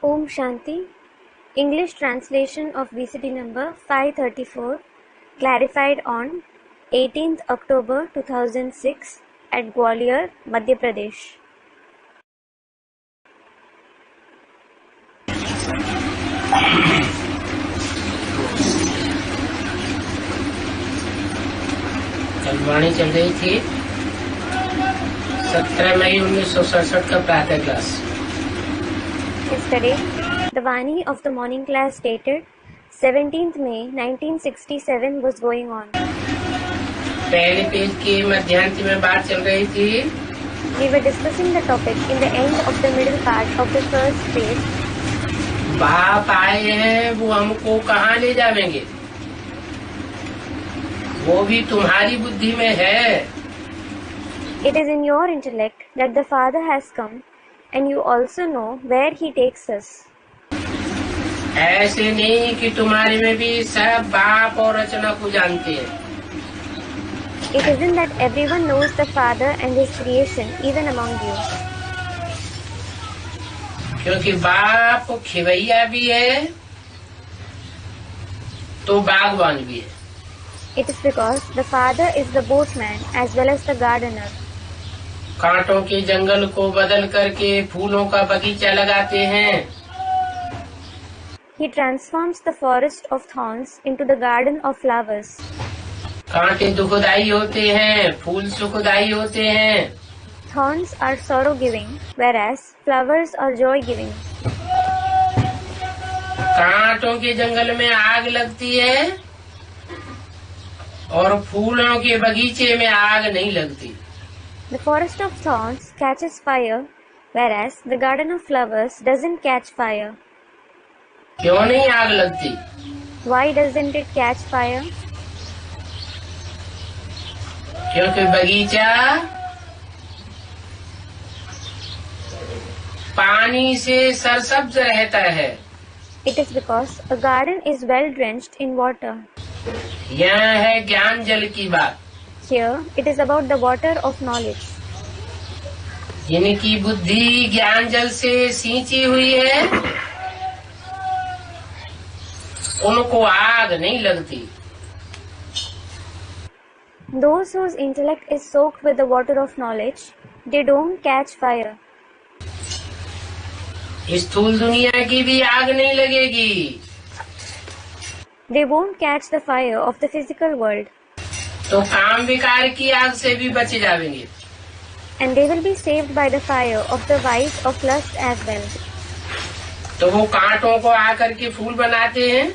Om Shanti. English translation of VCT number 534, clarified on 18th October 2006 at Gwalior, Madhya Pradesh. कल वाणी चल रही थी 17 मई 1967 का प्रातः class. Yesterday, the Vani of the morning class stated 17th May 1967 was going on. पहले page की मध्यांत में बात चल रही थी। We were discussing the topic in the end of the middle part of the first page. बाप आए हैं, वो हमको कहाँ ले जाएंगे? वो भी तुम्हारी बुद्धि में है। It is in your intellect that the Father has come, and you also know where He takes us. ऐसे नहीं कि तुम्हारे में भी सब बाप और रचना को जानते हैं। It isn't that everyone knows the Father and His creation, even among you. क्योंकि बाप खिवैया भी है, तो बागवान भी है। It is because the Father is the boatman as well as the gardener. कांटों के जंगल को बदल करके फूलों का बगीचा लगाते हैं। He transforms the forest of thorns into the garden of flowers. कांटे दुखदाई होते हैं, फूल सुखदाई होते हैं। Thorns are sorrow-giving, whereas flowers are joy-giving. कांटों के जंगल में आग लगती है और फूलों के बगीचे में आग नहीं लगती। The forest of thorns catches fire, whereas the garden of flowers doesn't catch fire. क्यों नहीं आग लगती? Why doesn't it catch fire? क्योंकि बगीचा पानी से सरसब्ज रहता है। It is because a garden is well drenched in water. यह है ज्ञान जल की बात। Here, it is about the water of knowledge. जिनकी बुद्धि ज्ञान जल से सींची हुई है, उनको आग नहीं लगती। Those whose intellect is soaked with the water of knowledge, they don't catch fire. स्थूल दुनिया की भी आग नहीं लगेगी। They won't catch the fire of the physical world. तो काम विकार की आग से भी बच जाएंगे। And they will be saved by the fire of the vice of lust as well. तो वो कांटों को आकर के फूल बनाते हैं।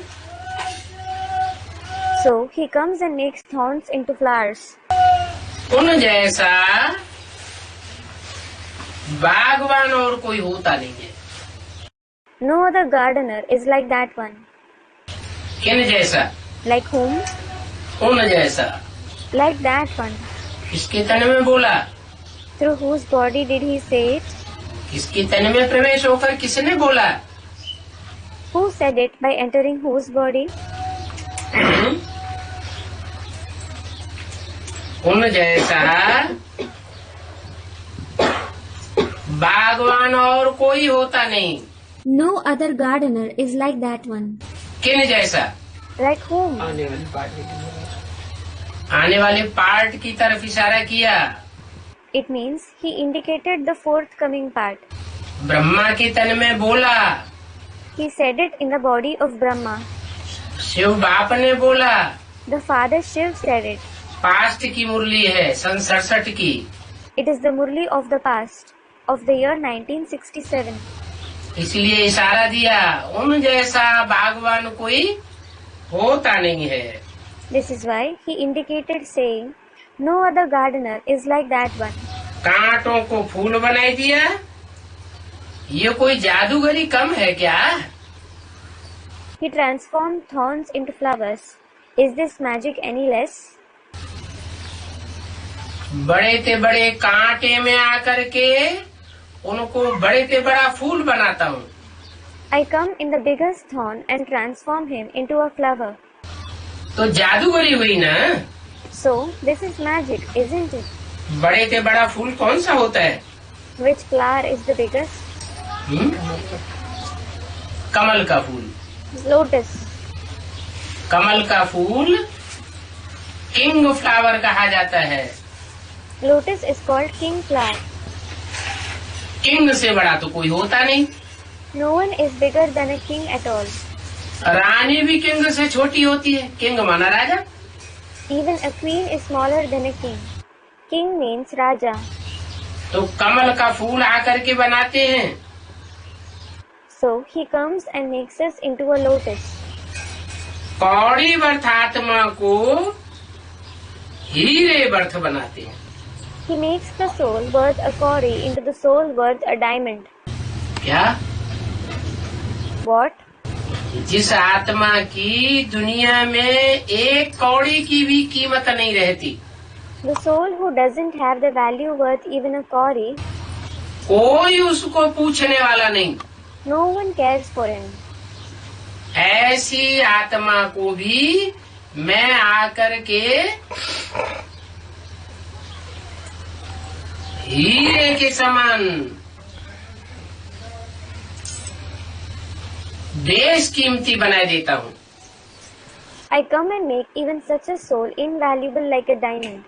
So he comes and makes thorns into flowers. उन जैसा बागवान और कोई होता नहीं है। No other gardener is like that one. किन जैसा? Like whom? उन जैसा। Like that one. किसके तन में बोला? Through whose body did he say it? किसके तन में प्रवेश होकर किसने बोला? Who said it by entering whose body? उन जैसा बागवान और कोई होता नहीं। No other gardener is like that one. किन जैसा? Like whom? आने वाले पार्ट की तरफ इशारा किया। It means he indicated the forthcoming part. Brahma के तन में बोला। He said it in the body of Brahma. Shiv बाप ने बोला। The father Shiv said it. Past की मुरली है, सन 67 की। It is the Murli of the past, of the year 1967. इसलिए इशारा दिया, उन जैसा बागवान कोई होता नहीं है। This is why he indicated saying, no other gardener is like that one. कांटों को फूल बनाई दिया। ये कोई जादूगरी कम है क्या? He transformed thorns into flowers. Is this magic any less? बड़े ते बड़े कांटे में आकर के उनको बड़े ते बड़ा फूल बनाता हूँ। I come in the biggest thorn and transform him into a flower. तो जादूगरी हुई ना? So, this is magic, isn't it? बड़े से बड़ा फूल कौन सा होता है? Which flower is the biggest? कमल का फूल, lotus. कमल का फूल किंग फ्लावर कहा जाता है। Lotus is called king flower. King से बड़ा तो कोई होता नहीं। No one is bigger than a king at all. रानी भी किंग से छोटी होती है। किंग माना राजा। Even a queen is smaller than a king. King means Raja. तो कमल का फूल आकर के बनाते हैं। So he comes and makes us into a lotus. कौड़ी वर्थ आत्मा को हीरे वर्थ बनाते हैं। He makes the soul worth a kauri into the soul worth a diamond. क्या? What? जिस आत्मा की दुनिया में एक कौड़ी की भी कीमत नहीं रहती, The soul who doesn't have the value worth even a kauri, कोई उसको पूछने वाला नहीं, no one cares for him. ऐसी आत्मा को भी मैं आकर के हीरे के समान बेशकीमती बना देता हूँ। I come and make even such a soul invaluable like a diamond.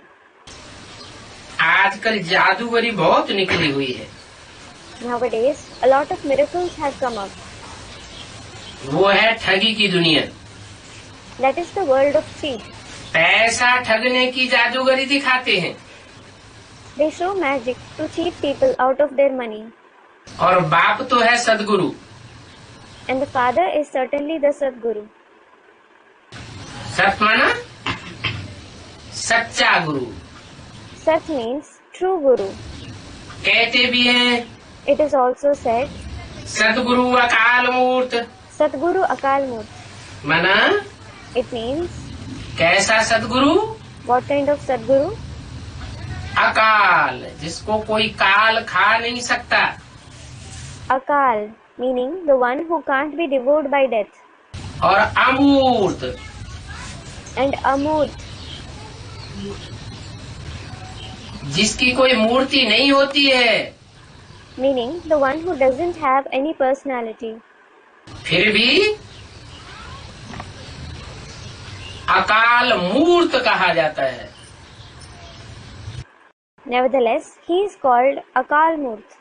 आजकल जादूगरी बहुत निकली हुई है। Nowadays, a lot of miracles have come up. वो है ठगी की दुनिया। That is the world of cheat. पैसा ठगने की जादूगरी दिखाते हैं They show magic to cheat people out of their money. और बाप तो है सदगुरु। And the father is certainly the Sadguru. सत माना सच्चा गुरु। Sat means true Guru. कहते भी हैं It is also said, सदगुरु अकाल मूर्त। Sadguru Akal Murt. माना It means, कैसा सदगुरु? what kind of Sadguru? अकाल, जिसको कोई काल खा नहीं सकता। Akal, meaning the one who can't be devoured by death. और अमूर्त, And Amurt, जिसकी कोई मूर्ति नहीं होती है, meaning the one who doesn't have any personality. फिर भी अकाल मूर्त कहा जाता है। Nevertheless, he is called Akal Murt.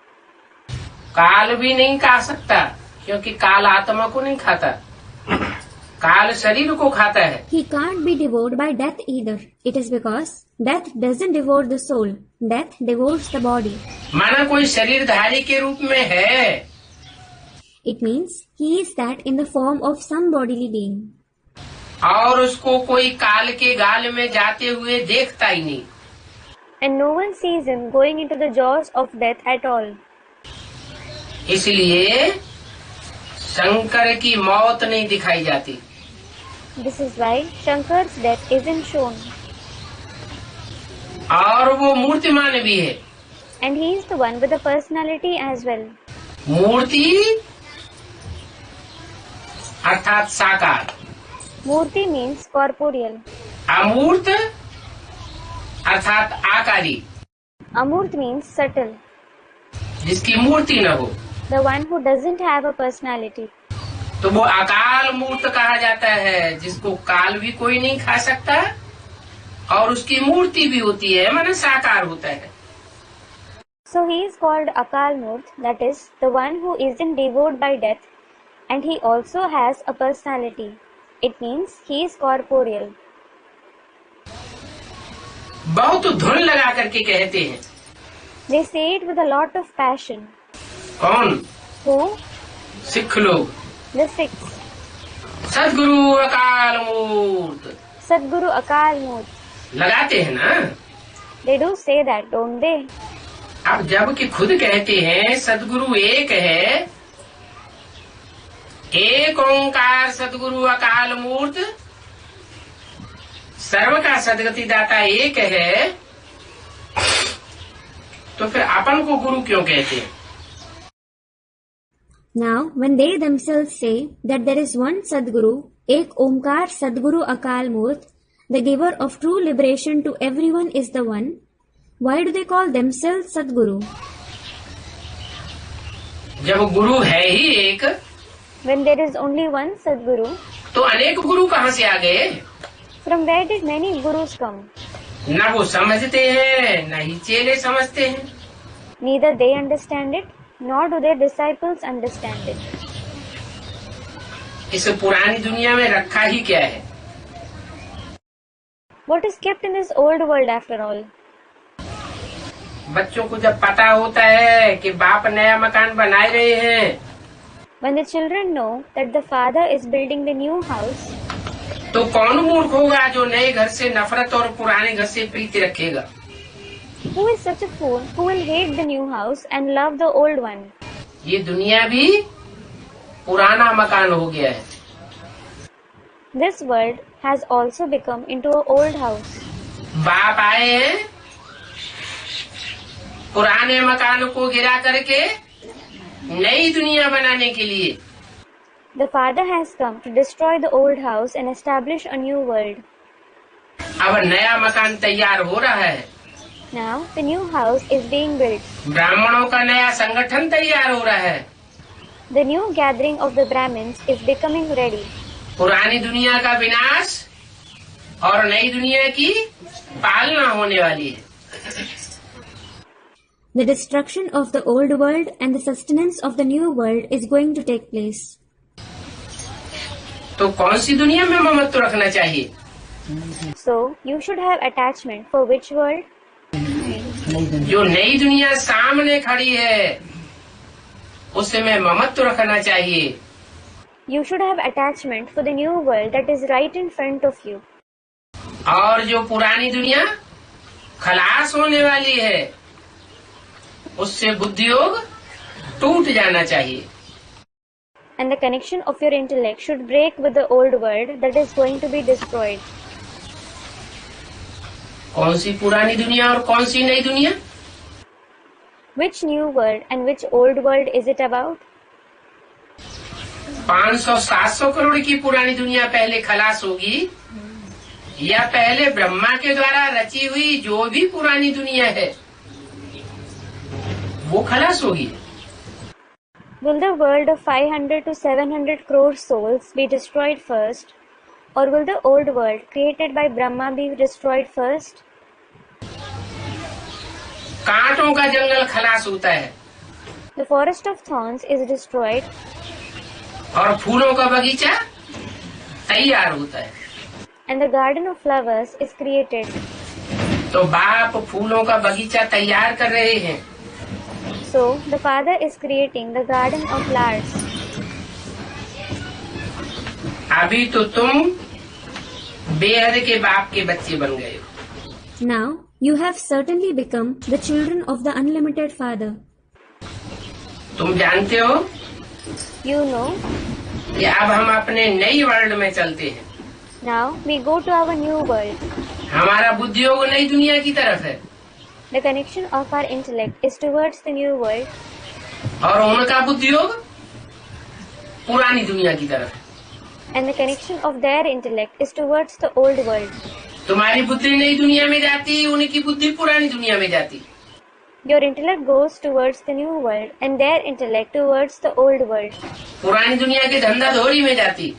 काल भी नहीं खा सकता, क्योंकि काल आत्मा को नहीं खाता, काल शरीर को खाता है। He can't be devoured by death either. It is because death doesn't devour the soul. Death devours the body. माना कोई शरीरधारी के रूप में है, It means he is that in the form of some bodily being. और उसको कोई काल के गाल में जाते हुए देखता ही नहीं। And no one sees him going into the jaws of death at all. इसलिए शंकर की मौत नहीं दिखाई जाती। This is why Shankar's death isn't shown. और वो मूर्तिमान भी है। And he is the one with the personality as well. मूर्ति अर्थात साकार, Murti means corporeal. अमूर्त अर्थात आकारी, Amurt means subtle. जिसकी मूर्ति न हो, The one who doesn't have a personality. तो वो अकाल मूर्त कहा जाता है, जिसको काल भी कोई नहीं खा सकता और उसकी मूर्ति भी होती है, माने साकार होता है। So he is called Akal Murt, that is, the one who isn't devoured by death, and he also has a personality. It means he is corporeal. बहुत धुन लगा करके कहते हैं। They say it with a lot of passion. कौन? Who? Sikh लोग। The Sikhs. सदगुरु अकाल मूर्त Sadguru Akal Murt. लगाते हैं ना। They do say that, don't they? अब जब कि खुद कहते हैं सदगुरु एक है, एक ओंकार सदगुरु अकाल मूर्त, सर्व का सदगति दाता एक है, तो फिर अपन को गुरु क्यों कहते हैं? Now, when they themselves say that there is one Sadguru, Ek Omkar Sadguru Akal Murt, the giver of true liberation to everyone is the one, why do they call themselves Sadguru? जब गुरु है ही एक, When there is only one Sadguru, तो अनेक गुरु कहाँ से आ गए? from where did many gurus come? न वो समझते हैं, न ही चेले समझते हैं। Neither they understand it, nor do their disciples understand it. इस पुरानी दुनिया में रखा ही क्या है? What is kept in this old world after all? बच्चों को जब पता होता है कि बाप नया मकान बना रहे हैं, When the children know that the father is building the new house, तो कौन मूर्ख होगा जो नए घर से नफरत और पुराने घर से प्रीति रखेगा? who is such a fool who will hate the new house and love the old one? ये दुनिया भी पुराना मकान हो गया है। This world has also become into an old house. बाप आए हैं पुराने मकान को गिरा करके नई दुनिया बनाने के लिए। The father has come to destroy the old house and establish a new world. अब नया मकान तैयार हो रहा है। Now the new house is being built. ब्राह्मणों का नया संगठन तैयार हो रहा है। The new gathering of the Brahmins is becoming ready. पुरानी दुनिया का विनाश और नई दुनिया की पालना होने वाली है। The destruction of the old world and the sustenance of the new world is going to take place. तो कौन सी दुनिया में ममत्व रखना चाहिए? So you should have attachment for which world? जो नई दुनिया सामने खड़ी है उसमें ममत्व रखना चाहिए। You should have attachment for the new world that is right in front of you. और जो पुरानी दुनिया खलास होने वाली है उससे बुद्धि योग टूट जाना चाहिए। And the connection of your intellect should break with the old world that is going to be destroyed. कौन सी पुरानी दुनिया और कौन सी नई दुनिया? Which new world and which old world is it about? 500-700 crore की पुरानी दुनिया पहले खलास होगी या पहले ब्रह्मा के द्वारा रची हुई जो भी पुरानी दुनिया है वो खलास होगी? Will the world of 500 to 700 crore souls be destroyed first, or will the old world created by Brahma be destroyed first? कांटों का जंगल खलास होता है The forest of thorns is destroyed, और फूलों का बगीचा तैयार होता है। and the garden of flowers is created. तो बाप फूलों का बगीचा तैयार कर रहे हैं। So the father is creating the garden of flowers. अभी तो तुम बेहद के बाप के बच्चे बन गए हो। Now you have certainly become the children of the unlimited Father. तुम जानते हो You know, कि अब हम अपने नई वर्ल्ड में चलते हैं। now we go to our new world. हमारा बुद्धि योग नई दुनिया की तरफ है The connection of our intellect is towards the new world, और उनका बुद्धि योग पुरानी दुनिया की तरफ है। and the connection of their intellect is towards the old world. तुम्हारी बुद्धि नई दुनिया में जाती, उनकी बुद्धि पुरानी दुनिया में जाती। Your intellect goes towards the new world, and their intellect towards the old world. पुरानी दुनिया के धंधा धोरी में जाती,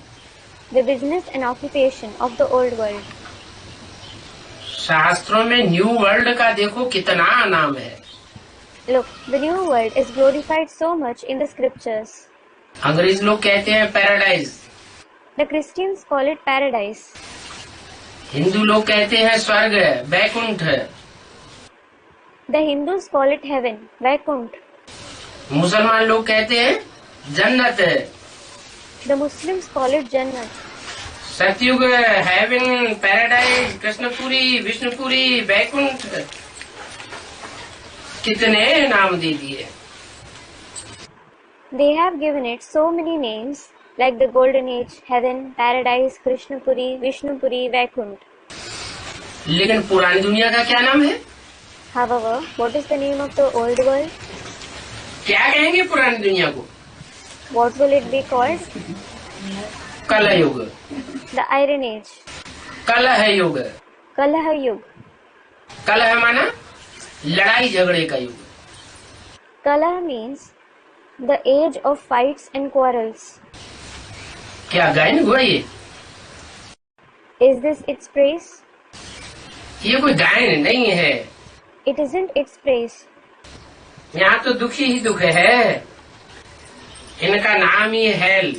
The business and occupation of the old world. शास्त्रों में न्यू वर्ल्ड का देखो कितना नाम है। Look, the new world is glorified so much in the scriptures. अंग्रेज लोग कहते हैं paradise, The Christians call it paradise. Hindu लोग कहते हैं स्वर्ग, Vaikuntha. The Hindus call it heaven, Vaikunt. मुसलमान लोग कहते हैं जन्नत। The Muslims call it Jannat. सतयुग, हेवन, पैराडाइज, कृष्णपुरी, विष्णुपुरी, वैकुंठ, कितने नाम दे दिए। They have given it so many names, like the Golden Age, Heaven, Paradise, Krishnapuri, Vishnupuri, Vaikunt. लेकिन पुरानी दुनिया का क्या नाम है? However, what is the name of the old world? क्या कहेंगे पुरानी दुनिया को? What will it be called? कलयुग, The Iron Age, कलह युग। Kalaha Yug. कलह माना लड़ाई झगड़े का युग। Kalaha means the age of fights and quarrels. क्या गायन हुआ ये? Is this its praise? ये कोई गायन नहीं है। It isn't its praise. यहाँ तो दुखी ही दुख है। इनका नाम ही hello.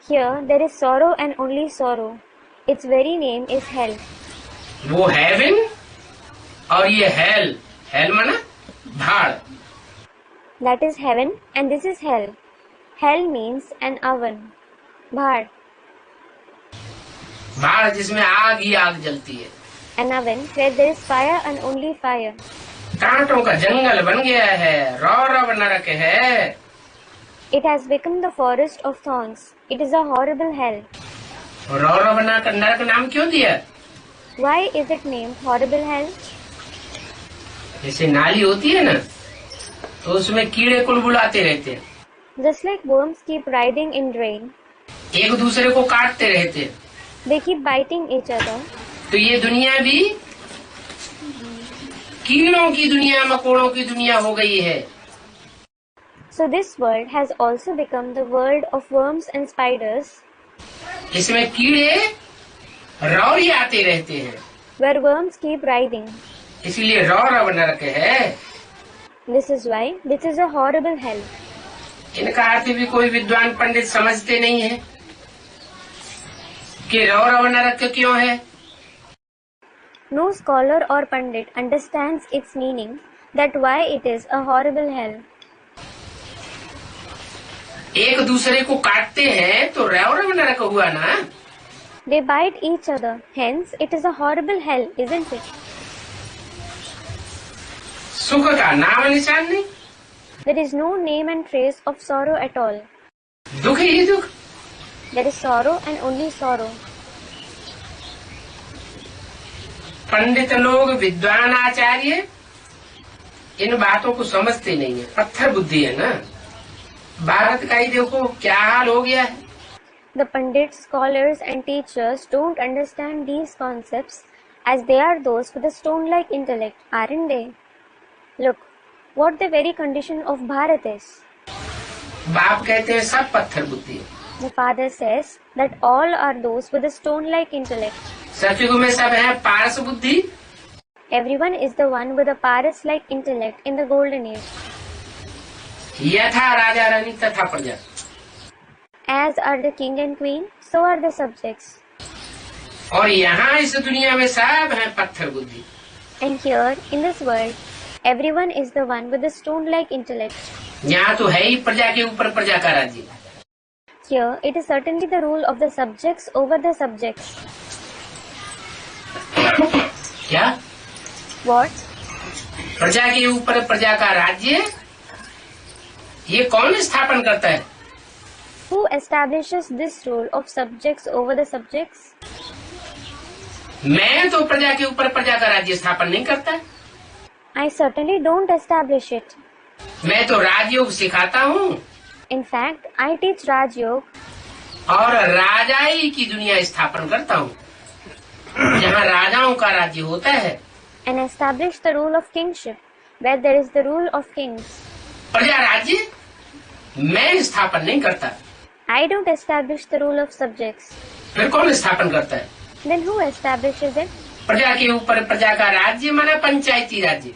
Here there is sorrow and only sorrow. Its very name is hell. वो हेवन और ये हेल। हेल माना भाड़। That is heaven and this is hell. Hell means an oven. Bhad. भाड़ जिसमें आग ही आग जलती है। An oven where there is fire and only fire. कांटों का जंगल बन गया है। रौरव नरक है। It has become the forest of thorns. It is a horrible hell. रौरव नरक नाम क्यों दिया? Why is it named horrible hell? जैसे नाली होती है ना, तो उसमें कीड़े कुलबुलाते रहते हैं। Just like worms keep writhing in drain, एक दूसरे को काटते रहते हैं। they keep biting each other. तो ये दुनिया भी कीड़ों की दुनिया, मकोड़ों की दुनिया हो गई है। So this world has also become the world of worms and spiders, इसमें कीड़े रौरी आते रहते हैं, where worms keep writhing. इसीलिए रौरव नरक है। This is why this is a horrible hell. इनका अर्थ भी कोई विद्वान पंडित समझते नहीं है कि रौरव नरक क्यों है। No scholar or pandit understands its meaning, that why it is a horrible hell. एक दूसरे को काटते हैं तो रौरव नरक हुआ ना। They bite each other, hence it is a horrible hell, isn't it? सुख का नाम निशान नहीं। There is no name and trace of sorrow at all. दुख ही दुख। There is sorrow and only sorrow. पंडित लोग, विद्वान आचार्य इन बातों को समझते नहीं है। पत्थर बुद्धि है ना। भारत का ही देखो क्या हाल हो गया है। The pandits, scholars and teachers don't understand these concepts as they are those with a stone-like intellect, aren't they? Look, what the very condition of Bharat is. बाप कहते हैं सब पत्थर बुद्धि है। The father says that all are those with a stone-like intellect. सतयुग में सब है पारस बुद्धि। Everyone is the one with a Paras-like intellect in the golden age. यथा राजा रानी तथा प्रजा। As are the king and queen, so are the subjects. और यहाँ इस दुनिया में सब है पत्थर बुद्धि। And here, in this world, everyone is the one with a stone-like intellect. यहाँ तो है ही प्रजा के ऊपर प्रजा का राज्य। Here, it is certainly the rule of the subjects over the subjects. क्या? What? प्रजा के ऊपर प्रजा का राज्य ये कौन स्थापन करता है? Who establishes this rule of subjects over the subjects? मैं तो प्रजा के ऊपर प्रजा का राज्य स्थापन नहीं करता। I certainly don't establish it. मैं तो राजयोग सिखाता हूँ In fact, I teach Raj Yoga और राजाई की दुनिया स्थापन करता हूँ, जहाँ राजाओं का राज्य होता है। and establish the rule of kingship, where there is the rule of kings. प्रजा राज्य मैं स्थापन नहीं करता। I don't establish the rule of subjects. फिर कौन स्थापन करता है? Then who establishes it? प्रजा के ऊपर प्रजा का राज्य माना पंचायती राज्य।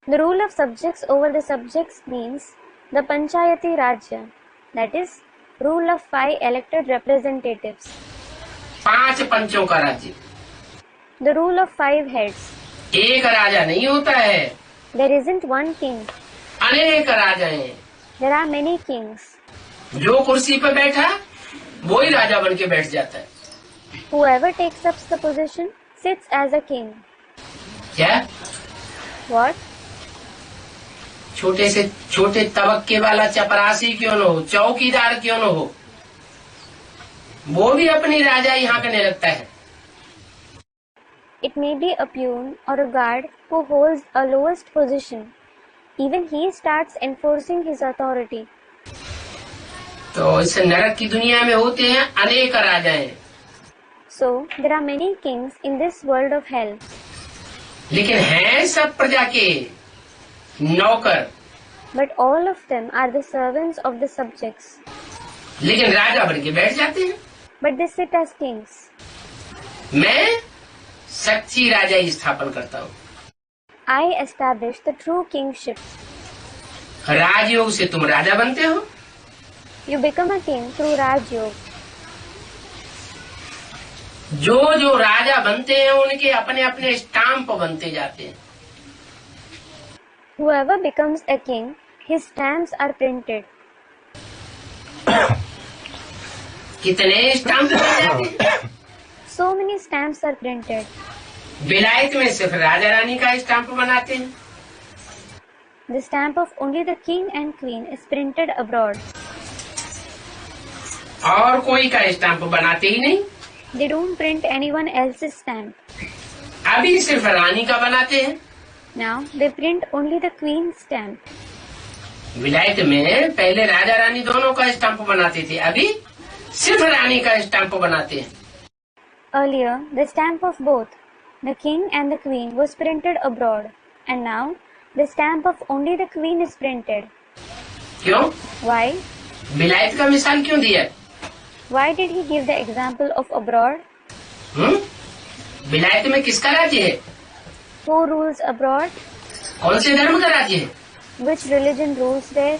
The rule of subjects over the subjects means the Panchayati Rajya, that is, rule of 5 elected representatives. 5 पंचों का राज्य। The rule of 5 heads. एक राजा नहीं होता है, There isn't one king. अनेक राजा हैं। There are many kings. जो कुर्सी पर बैठा वो ही राजा बन के बैठ जाता है। Whoever takes up the position sits as a king. क्या? What? छोटे से छोटे तबक्के वाला चपरासी क्यों न हो, चौकीदार क्यों न हो, वो भी अपनी राजाई हाँकने लगता है। It may be a peon or a guard who holds a lowest position. Even he starts enforcing his authority. तो इस नरक की दुनिया में होते हैं अनेक राजाएं। So, there are many kings in this world of hell. लेकिन हैं सब प्रजा के नौकर। But all of them are the servants of the subjects. लेकिन राजा बन के बैठ जाते हैं। but they sit as kings. मैं सच्ची राजाई स्थापन करता हूँ। I establish the true kingship. राजयोग से तुम राजा बनते हो। You become a king through Raj Yoga. जो जो राजा बनते हैं उनके अपने अपने स्टाम्प बनते जाते हैं। Whoever becomes a king, his stamps are printed. कितने स्टाम्प बन जाते हैं? So many stamps are printed. विलायत में सिर्फ राजा रानी का स्टाम्प बनाते हैं। The stamp of only the king and queen is printed abroad. और कोई का स्टाम्प बनाते ही नहीं। They don't print anyone else's stamp. अभी सिर्फ रानी का बनाते हैं। Now they print only the queen's stamp. विलायत में पहले राजा रानी दोनों का स्टाम्प बनाते थे, अभी सिर्फ रानी का स्टाम्प बनाते हैं। Earlier, the stamp of both, the king and the queen, was printed abroad, and now the stamp of only the queen is printed. क्यों? Why? विलायत का मिसाल क्यों दिया? Why did he give the example of abroad? विलायत में किसका राज्य है? Who rules abroad? कौन से धर्म का राज्य है? Which religion rules there?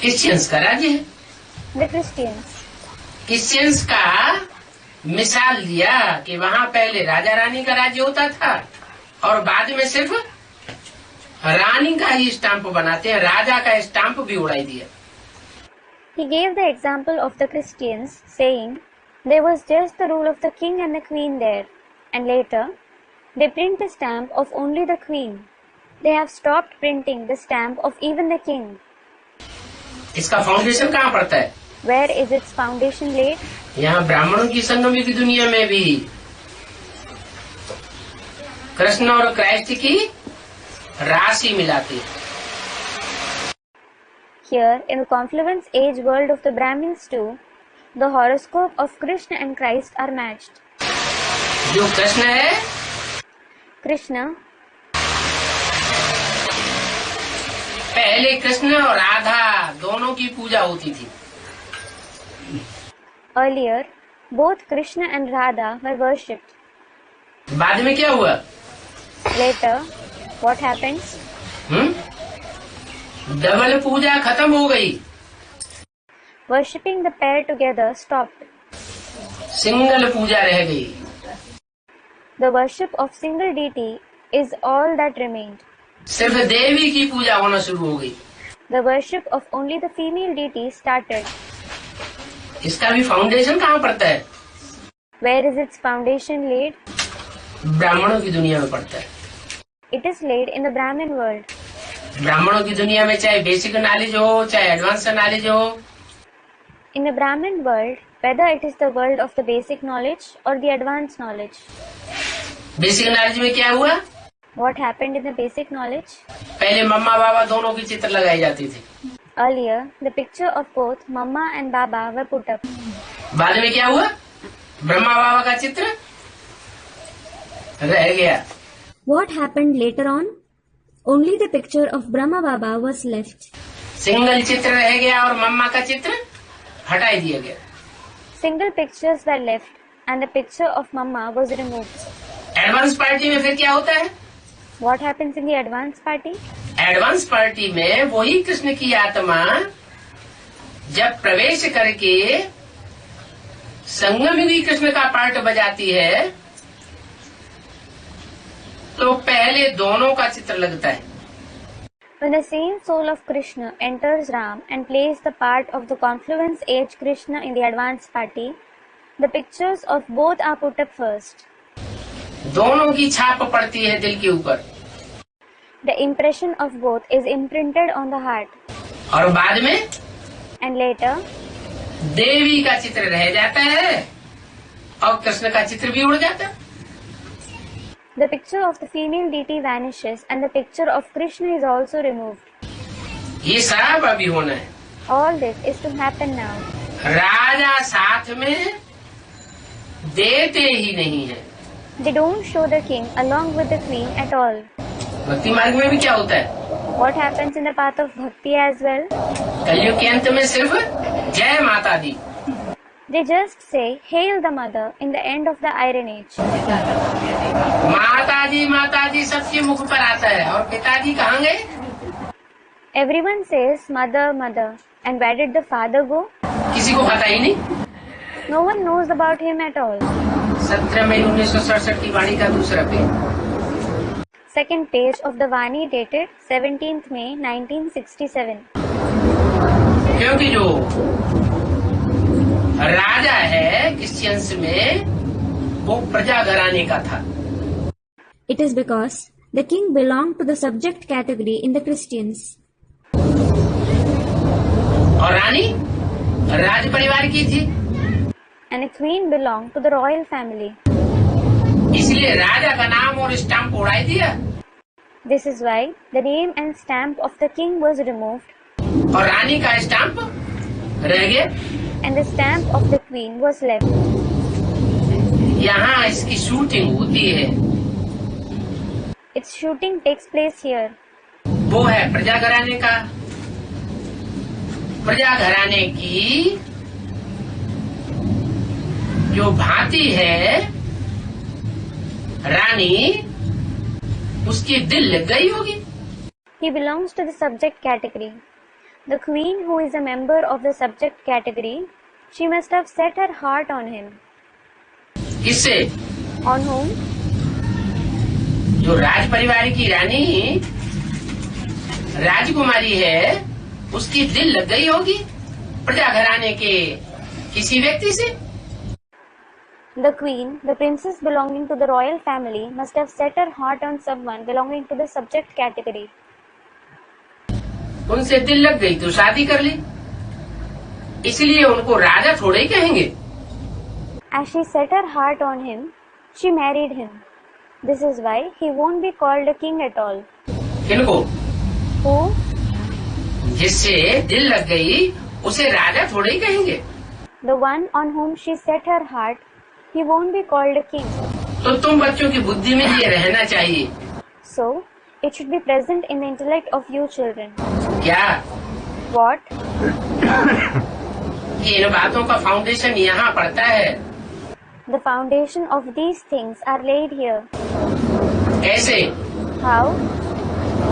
Christians का राज्य है। The Christians. क्रिश्चियंस का मिसाल दिया कि वहाँ पहले राजा रानी का राज्य होता था और बाद में सिर्फ रानी का ही स्टाम्प बनाते हैं, राजा का स्टाम्प भी उड़ाई दिया। He gave the example of the Christians, saying, there was just the rule of the king and the queen there, and later, they print the stamp of only the queen. They have stopped printing the stamp of even the king. इसका foundation कहाँ पड़ता है? Where is its foundation laid? यहाँ ब्राह्मणों की संगम की दुनिया में भी कृष्ण और क्राइस्ट की राशि मिलाती है। Here, in the confluence age world of the Brahmins too, the horoscope of Krishna and Christ are matched. जो कृष्ण है, Krishna, पहले कृष्ण और राधा दोनों की पूजा होती थी। earlier, both Krishna and Radha were worshipped. बाद में क्या हुआ? Later, what happens? डबल पूजा खत्म हो गई। Worshipping the pair together stopped. Single पूजा रह गई। The worship of single deity is all that remained. सिर्फ देवी की पूजा होना शुरू हो गई। The worship of only the female deity started. इसका भी फाउंडेशन कहाँ पड़ता है? Where is its foundation laid? ब्राह्मणों की दुनिया में पड़ता है। It is laid in the Brahmin world. ब्राह्मणों की दुनिया में चाहे बेसिक नॉलेज हो चाहे एडवांस नॉलेज हो, In the Brahmin world, whether it is the world of the basic knowledge or the advanced knowledge. Basic knowledge में क्या हुआ? What happened in the basic knowledge? पहले मम्मा बाबा दोनों की चित्र लगाई जाती थी। Earlier, the picture of both Mama and Baba were put up. बाद में क्या हुआ? ब्रह्मा बाबा का चित्र रह गया। What happened later on? Only the picture of Brahma Baba was left. Single चित्र रह गया और मम्मा का चित्र हटा दिया गया। Single pictures were left and the picture of Mama was removed. Advance party में फिर क्या होता है? What happens in the advanced party? Advance party में वही कृष्ण की आत्मा जब प्रवेश करके संगमयुगी कृष्ण का पार्ट बजाती है तो पहले दोनों का चित्र लगता है। When the same soul of Krishna enters Ram and plays the part of the confluence age Krishna in the advanced party, the pictures of both are put up first. दोनों की छाप पड़ती है दिल के ऊपर। The impression of both is imprinted on the heart. और बाद में And later, देवी का चित्र रह जाता है और कृष्ण का चित्र भी उड़ जाता है। the picture of the female deity vanishes and the picture of Krishna is also removed. ये सब अभी होना है। All this is to happen now. राजा साथ में देते ही नहीं है। They don't show the king along with the queen at all. भक्ति मार्ग में भी क्या होता है? What happens in the path of bhakti as well? कलयुग के अंत में सिर्फ जय माता दी। They just say, Hail the Mother in the end of the Iron Age. माताजी सबके मुख पर आता है, और पिताजी कहाँ गए? Everyone says, Mother, Mother. And where did the father go? किसी को पता ही नहीं. No one knows about him at all. 17 मई 1967 की वाणी का दूसरा page. Second page of the Vani dated 17th May 1967. क्योंकि जो राजा है क्रिश्चियंस में, वो प्रजा घराने का था. It is because the king belonged to the subject category in the Christians. और रानी राज परिवार की थी. And a queen belonged to the royal family. इसलिए राजा का नाम और स्टैम्प उड़ाई दिया. This is why the name and stamp of the king was removed. और रानी का स्टैम्प रह गया. And the stamp of the queen was left. यहाँ इसकी शूटिंग होती है. Its shooting takes place here. वो है प्रजा घराने का. प्रजा घराने की जो भांति है रानी, उसकी दिल लग गई होगी. He belongs to the subject category. The queen, who is a member of the subject category, she must have set her heart on him. किससे? On whom? जो राज परिवार की रानी राजकुमारी है, उसकी दिल लग गई होगी प्रजा घराने के किसी व्यक्ति से. The queen, the princess belonging to the royal family, must have set her heart on someone belonging to the subject category. उनसे दिल लग गई तो शादी कर ली. इसलिए उनको राजा थोड़े ही कहेंगे. As she set her heart on him, she married him. This is why he won't be called a king at all. किनको? Who? जिससे दिल लग गई उसे राजा थोड़े ही कहेंगे. The one on whom she set her heart, he won't be called a king. तो तुम बच्चों की बुद्धि में ये रहना चाहिए. So, it should be present in the intellect of you children. क्या? What? कि इन बातों का फाउंडेशन यहाँ पड़ता है. The foundation of these things are laid here. कैसे? How?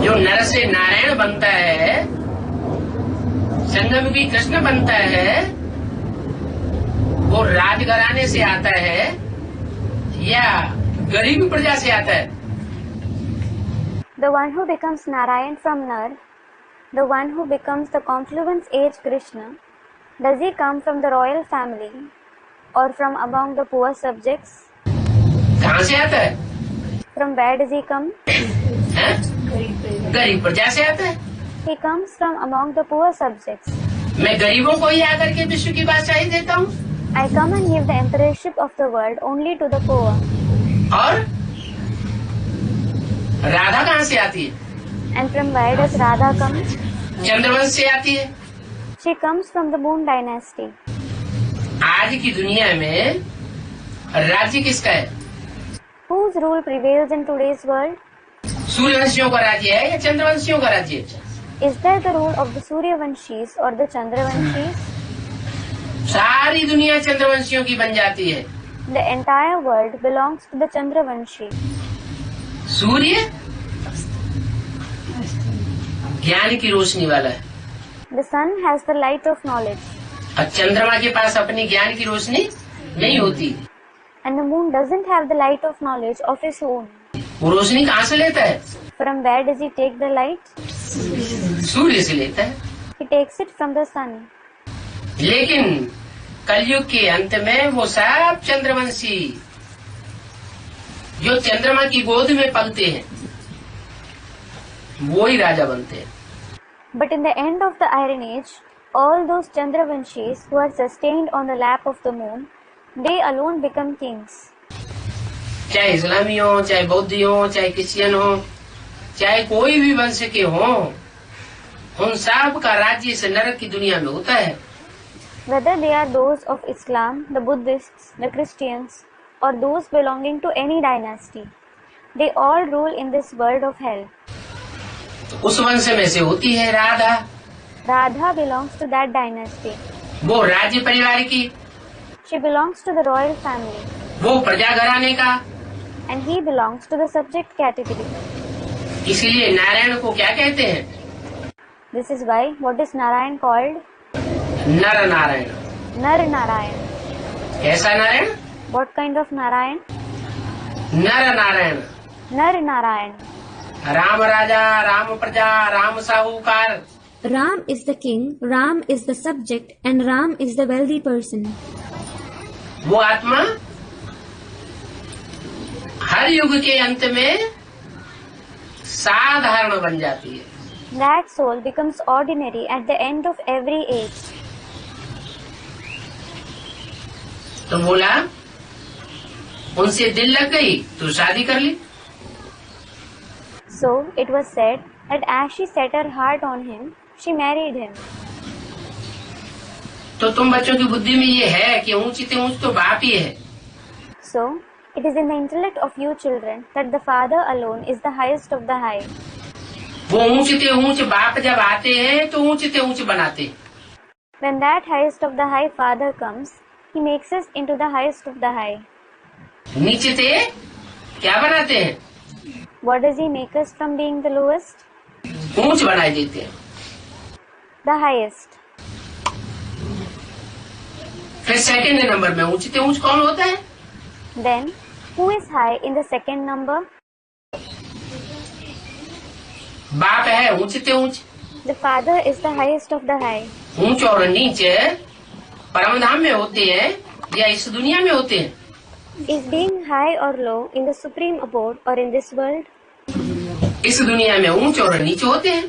जो नर से नारायण बनता है, संगम भी कृष्ण बनता है, वो राजघराने से आता है या गरीब प्रजा से आता है? The one who becomes Narayan from Nar, the one who becomes the confluence age Krishna, does he come from the royal family or from among the poor subjects? कहाँ से आता है? From where does he come? गरीब प्रजा से आता है. He comes from among the poor subjects. मैं गरीबों को ही आकर के विश्व की बादशाही देता हूँ. I come and give the emperorship of the world only to the poor. और राधा कहाँ से आती है? And from where does Radha come? Chandravansh से आती है. She comes from the Moon dynasty. आज की दुनिया में राज्य किसका है? Whose rule prevails in today's world? सूर्यवंशियों का राज्य है या चंद्रवंशियों का राज्य है? Is that the rule of the Suryavanshis or the Chandravanshis? सारी दुनिया चंद्रवंशियों की बन जाती है. The entire world belongs to the Chandravanshi. सूर्य ज्ञान की रोशनी वाला है. The sun has the light of knowledge. और चंद्रमा के पास अपनी ज्ञान की रोशनी नहीं होती. And the moon doesn't have the light of knowledge of its own. वो रोशनी कहाँ से लेता है? From where does he take the light? सूर्य से लेता है. He takes it from the sun. लेकिन कलयुग के अंत में वो सब चंद्रवंशी जो चंद्रमा की गोद में पलते हैं, वो ही राजा बनते हैं. But in the end of the Iron Age, all those Chandravanshis who are sustained on the lap of the moon, they alone become kings. चाहे इस्लामी हो, चाहे बौद्धी हो, चाहे क्रिश्चियन हो, चाहे कोई भी वंश के हो, उन सब का राज्य इस नरक की दुनिया में होता है. Whether they are those of Islam, the Buddhists, the Christians, or those belonging to any dynasty, they all rule in this world of hell. उस वंश में से होती है Radha. Radha belongs to that dynasty. वो राज्य परिवार की She belongs to the royal family वो प्रजा घराने का, and he belongs to the subject category. इसीलिए नारायण को क्या कहते हैं? This is why what is Narayan called? नर नारायण। Nar Narayan. कैसा Narayan? What kind of Narayan? नर नारायण। Nar Narayan. राम राजा, राम प्रजा, राम साहूकार। Ram is the king, Ram is the subject, and Ram is the wealthy person. वो आत्मा हर युग के अंत में साधारण बन जाती है। That soul becomes ordinary at the end of every age. तो बोला उनसे दिल लग गई तो शादी कर ली। So it was said that as she set her heart on him, she married him. तो तुम बच्चों की बुद्धि में ये है कि ऊंच से ऊंच तो बाप ही है। So it is in the intellect of you children that the father alone is the highest of the high. वो ऊंच से ऊंच बाप जब आते हैं तो ऊंच से ऊंच बनाते हैं। When that highest of the high father comes, he makes us into the highest of the high. नीचे से क्या बनाते हैं? What does he make us from being the lowest? ऊंच बनाए देते हैं। The highest. फिर सेकंड नंबर में ऊंच से ऊंच कौन होता है? Then, who is high in the second number? बाप है ऊंच से ऊंच। The father is the highest of the high. ऊंच और नीचे परमधाम में होते हैं या इस दुनिया में होते हैं? Is being high or low in the supreme abode or in this world? इस दुनिया में ऊंच और नीचे होते हैं।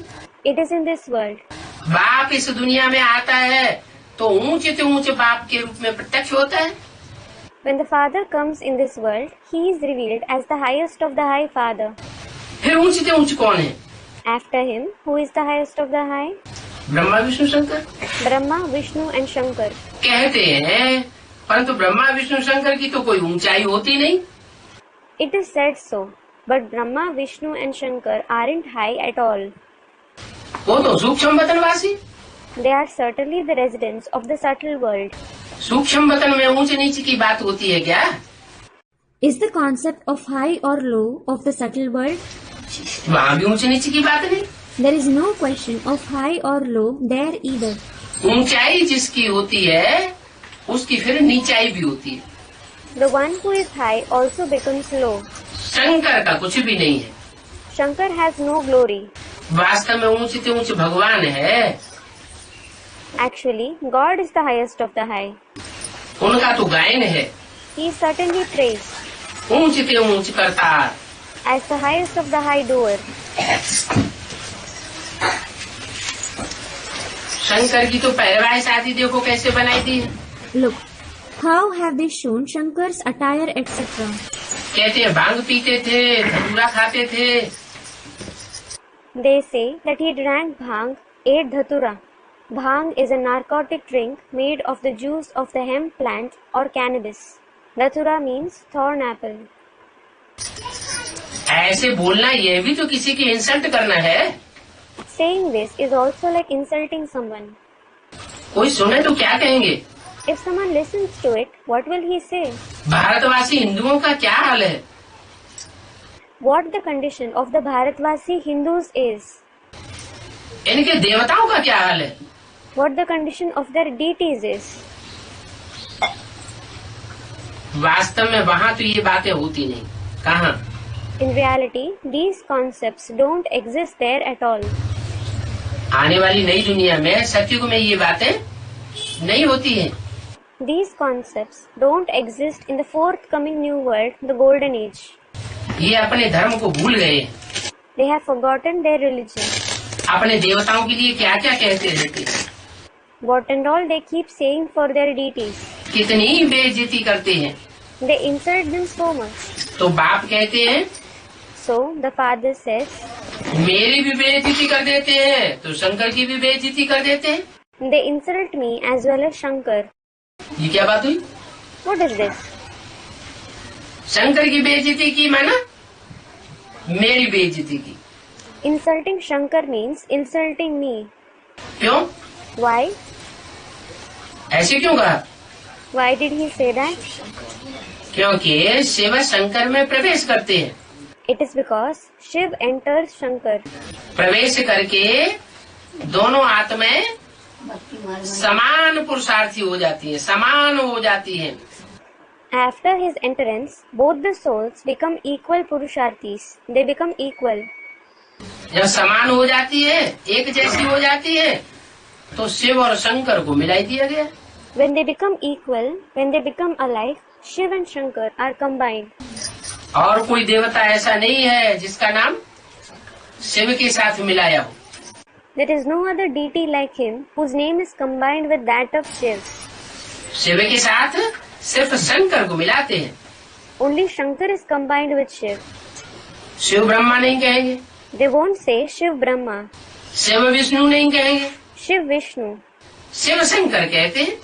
It is in this world. बाप इस दुनिया में आता है तो ऊंच से ऊंच बाप के रूप में प्रत्यक्ष होता है। When the father comes in this world, he is revealed as the highest of the high father. फिर ऊंच से ऊंच कौन है? After him, who is the highest of the high? Brahma Vishnu Shankar. Brahma, Vishnu and Shankar. कहते हैं परंतु ब्रह्मा विष्णु शंकर की तो कोई ऊंचाई होती नहीं। It is said so, but Brahma, Vishnu and Shankar aren't high at all. वो तो सूक्ष्म वतनवासी। They are certainly the residents of the subtle world. सूक्ष्म वतन में ऊंच नीचे की बात होती है क्या? Is the concept of high or low of the subtle world? वहाँ भी ऊंच नीचे की बात नहीं। There is no question of high or low there either. ऊंचाई जिसकी होती है उसकी फिर नीचाई भी होती है। The one who is high also becomes low. Shankar का कुछ भी नहीं है। Shankar has no glory. वास्तव में ऊंच से ऊंच भगवान है। Actually, God is the highest of the high. उनका तो गायन है। He is certainly praised ऊंच से ऊंच करता। as the highest of the high doer. Shankar की तो पहरवाई शादी देखो कैसे बनाई थी। Look, how have they shown Shankar's attire etc. कहते हैं भांग पीते थे, धतूरा खाते थे। They say that he drank bhang, ate dhatura. Bhang is a narcotic drink made of the juice of the hemp plant or cannabis. Dhatura means thorn apple. ऐसे बोलना यह भी तो किसी की इंसल्ट करना है। Saying this is also like insulting someone. कोई सुने तो क्या कहेंगे? If someone listens to it, what will he say? भारतवासी हिंदुओं का क्या हाल है? What the condition of the Bharatvasi Hindus is? इनके देवताओं का क्या हाल है? What the condition of their deities is? वास्तव में वहाँ तो ये बातें होती नहीं। कहाँ? In reality, these concepts don't exist there at all. आने वाली नई दुनिया में सतयुग में ये बातें नहीं होती हैं। These concepts don't exist in the forthcoming new world, the golden age. ये अपने धर्म को भूल गए। They have forgotten their religion. अपने देवताओं के लिए क्या क्या कहते रहते। What and all they keep saying for their deities. कितनी बेइज्जती करते हैं। They insult them so much. तो बाप कहते हैं So the father says, मेरी भी बेइज्जती कर देते हैं तो शंकर की भी बेइज्जती कर देते हैं। they insult me as well as Shankar. ये क्या बात हुई? What is this? शंकर की बेइज्जती की माना मेरी बेइज्जती की। Insulting Shankar means insulting me. क्यों? Why? ऐसे क्यों कहा? Why did he say that? क्योंकि शिव शंकर में प्रवेश करते हैं। It is because Shiv enters Shankar. प्रवेश करके दोनों आत्माएं समान पुरुषार्थी हो जाती हैं, समान हो जाती हैं। After his entrance, both the souls become equal Purusharthis. They become equal. जब समान हो जाती है, एक जैसी हो जाती है, तो शिव और शंकर को मिलाई दिया गया। When they become equal, when they become alike, Shiv and Shankar are combined. और कोई देवता ऐसा नहीं है जिसका नाम शिव के साथ मिलाया हो। There is no other deity like him whose name is combined with that of Shiv. Shiv के साथ सिर्फ शंकर को मिलाते हैं। Only Shankar is combined with Shiv. Shiv Brahma नहीं कहेंगे, They won't say Shiv Brahma, Shiv Vishnu नहीं कहेंगे, Shiv Vishnu. शिव शंकर कहते हैं।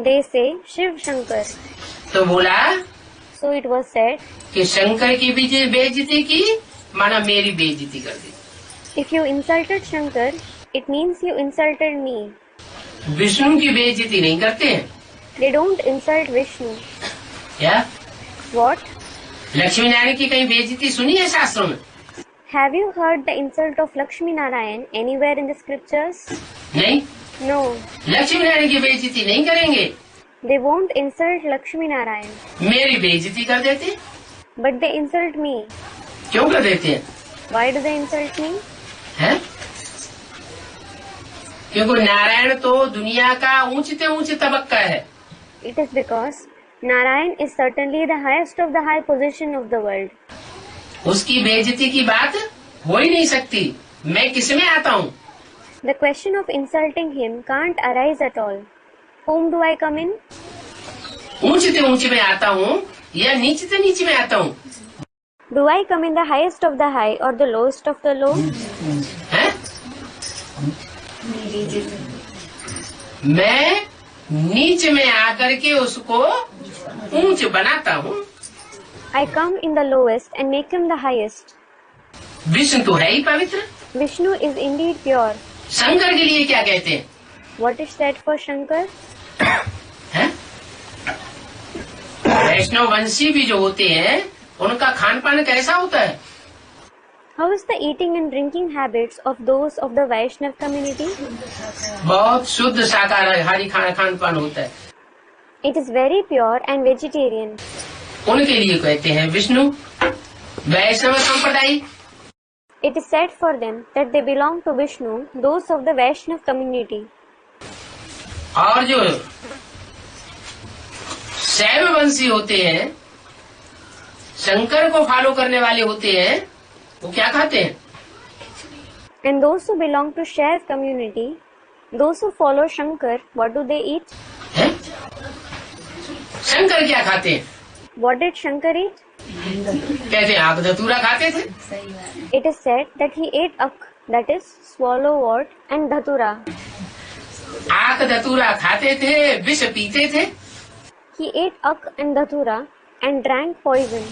They say Shiv Shankar. तो बोला So it was said, कि शंकर की भी बेइज्जती की, माना मेरी बेइज्जती कर दी। if you insulted Shankar, it means you insulted me. Vishnu की बेइज्जती नहीं करते हैं They don't insult Vishnu. क्या? What? लक्ष्मी नारायण की कहीं बेइज्जती सुनी है शास्त्रों में? Have you heard the insult of Lakshmi Narayan anywhere in the scriptures? नहीं। No. लक्ष्मी नारायण की बेइज्जती नहीं करेंगे, They won't insult Lakshmi Narayan. मेरी बेइज्जती कर देते हैं। But they insult me. क्यों कर देते हैं? Why do they insult me? हैं? क्योंकि नारायण तो दुनिया का ऊंचते ऊंचे तबक्का है। It is because Narayan is certainly the highest of the high position of the world. उसकी बेइज्जती की बात हो ही नहीं सकती। मैं किसमें आता हूँ? The question of insulting him can't arise at all. Whom do I come in? ऊंचते ऊंचे में आता हूँ या नीचते नीचे में आता हूँ? Do I come in the highest of the high or the lowest of the low? हैं? मैं नीच में आकर के उसको ऊंच बनाता हूँ। I come in the lowest and make him the highest. Vishnu तो है ही पवित्र। Vishnu is indeed pure. Shankar के लिए क्या कहते हैं? What is said for Shankar? हैं? वैष्णव वंशी भी जो होते हैं उनका खान पान कैसा होता है? How is the eating and drinking habits of those of the Vaishnav community? बहुत शुद्ध शाकाहारी खान पान होता है। It is very pure and vegetarian. उनके लिए कहते हैं विष्णु। वैष्णव संप्रदाय It is said for them that they belong to Vishnu, those of the Vaishnav community. और जो शैव वंशी होते हैं, शंकर को फॉलो करने वाले होते हैं, वो क्या खाते हैं? And those who belong to Shaiv community, those who follow Shankar, what do they eat? हैं? शंकर क्या खाते हैं? What did Shankar eat? कहते हैं आग धतूरा खाते थे। It is said that he ate ak, that is swallowwort, and dhatura. आग धतूरा खाते थे, विष पीते थे। He ate ak and dhatura and drank poison.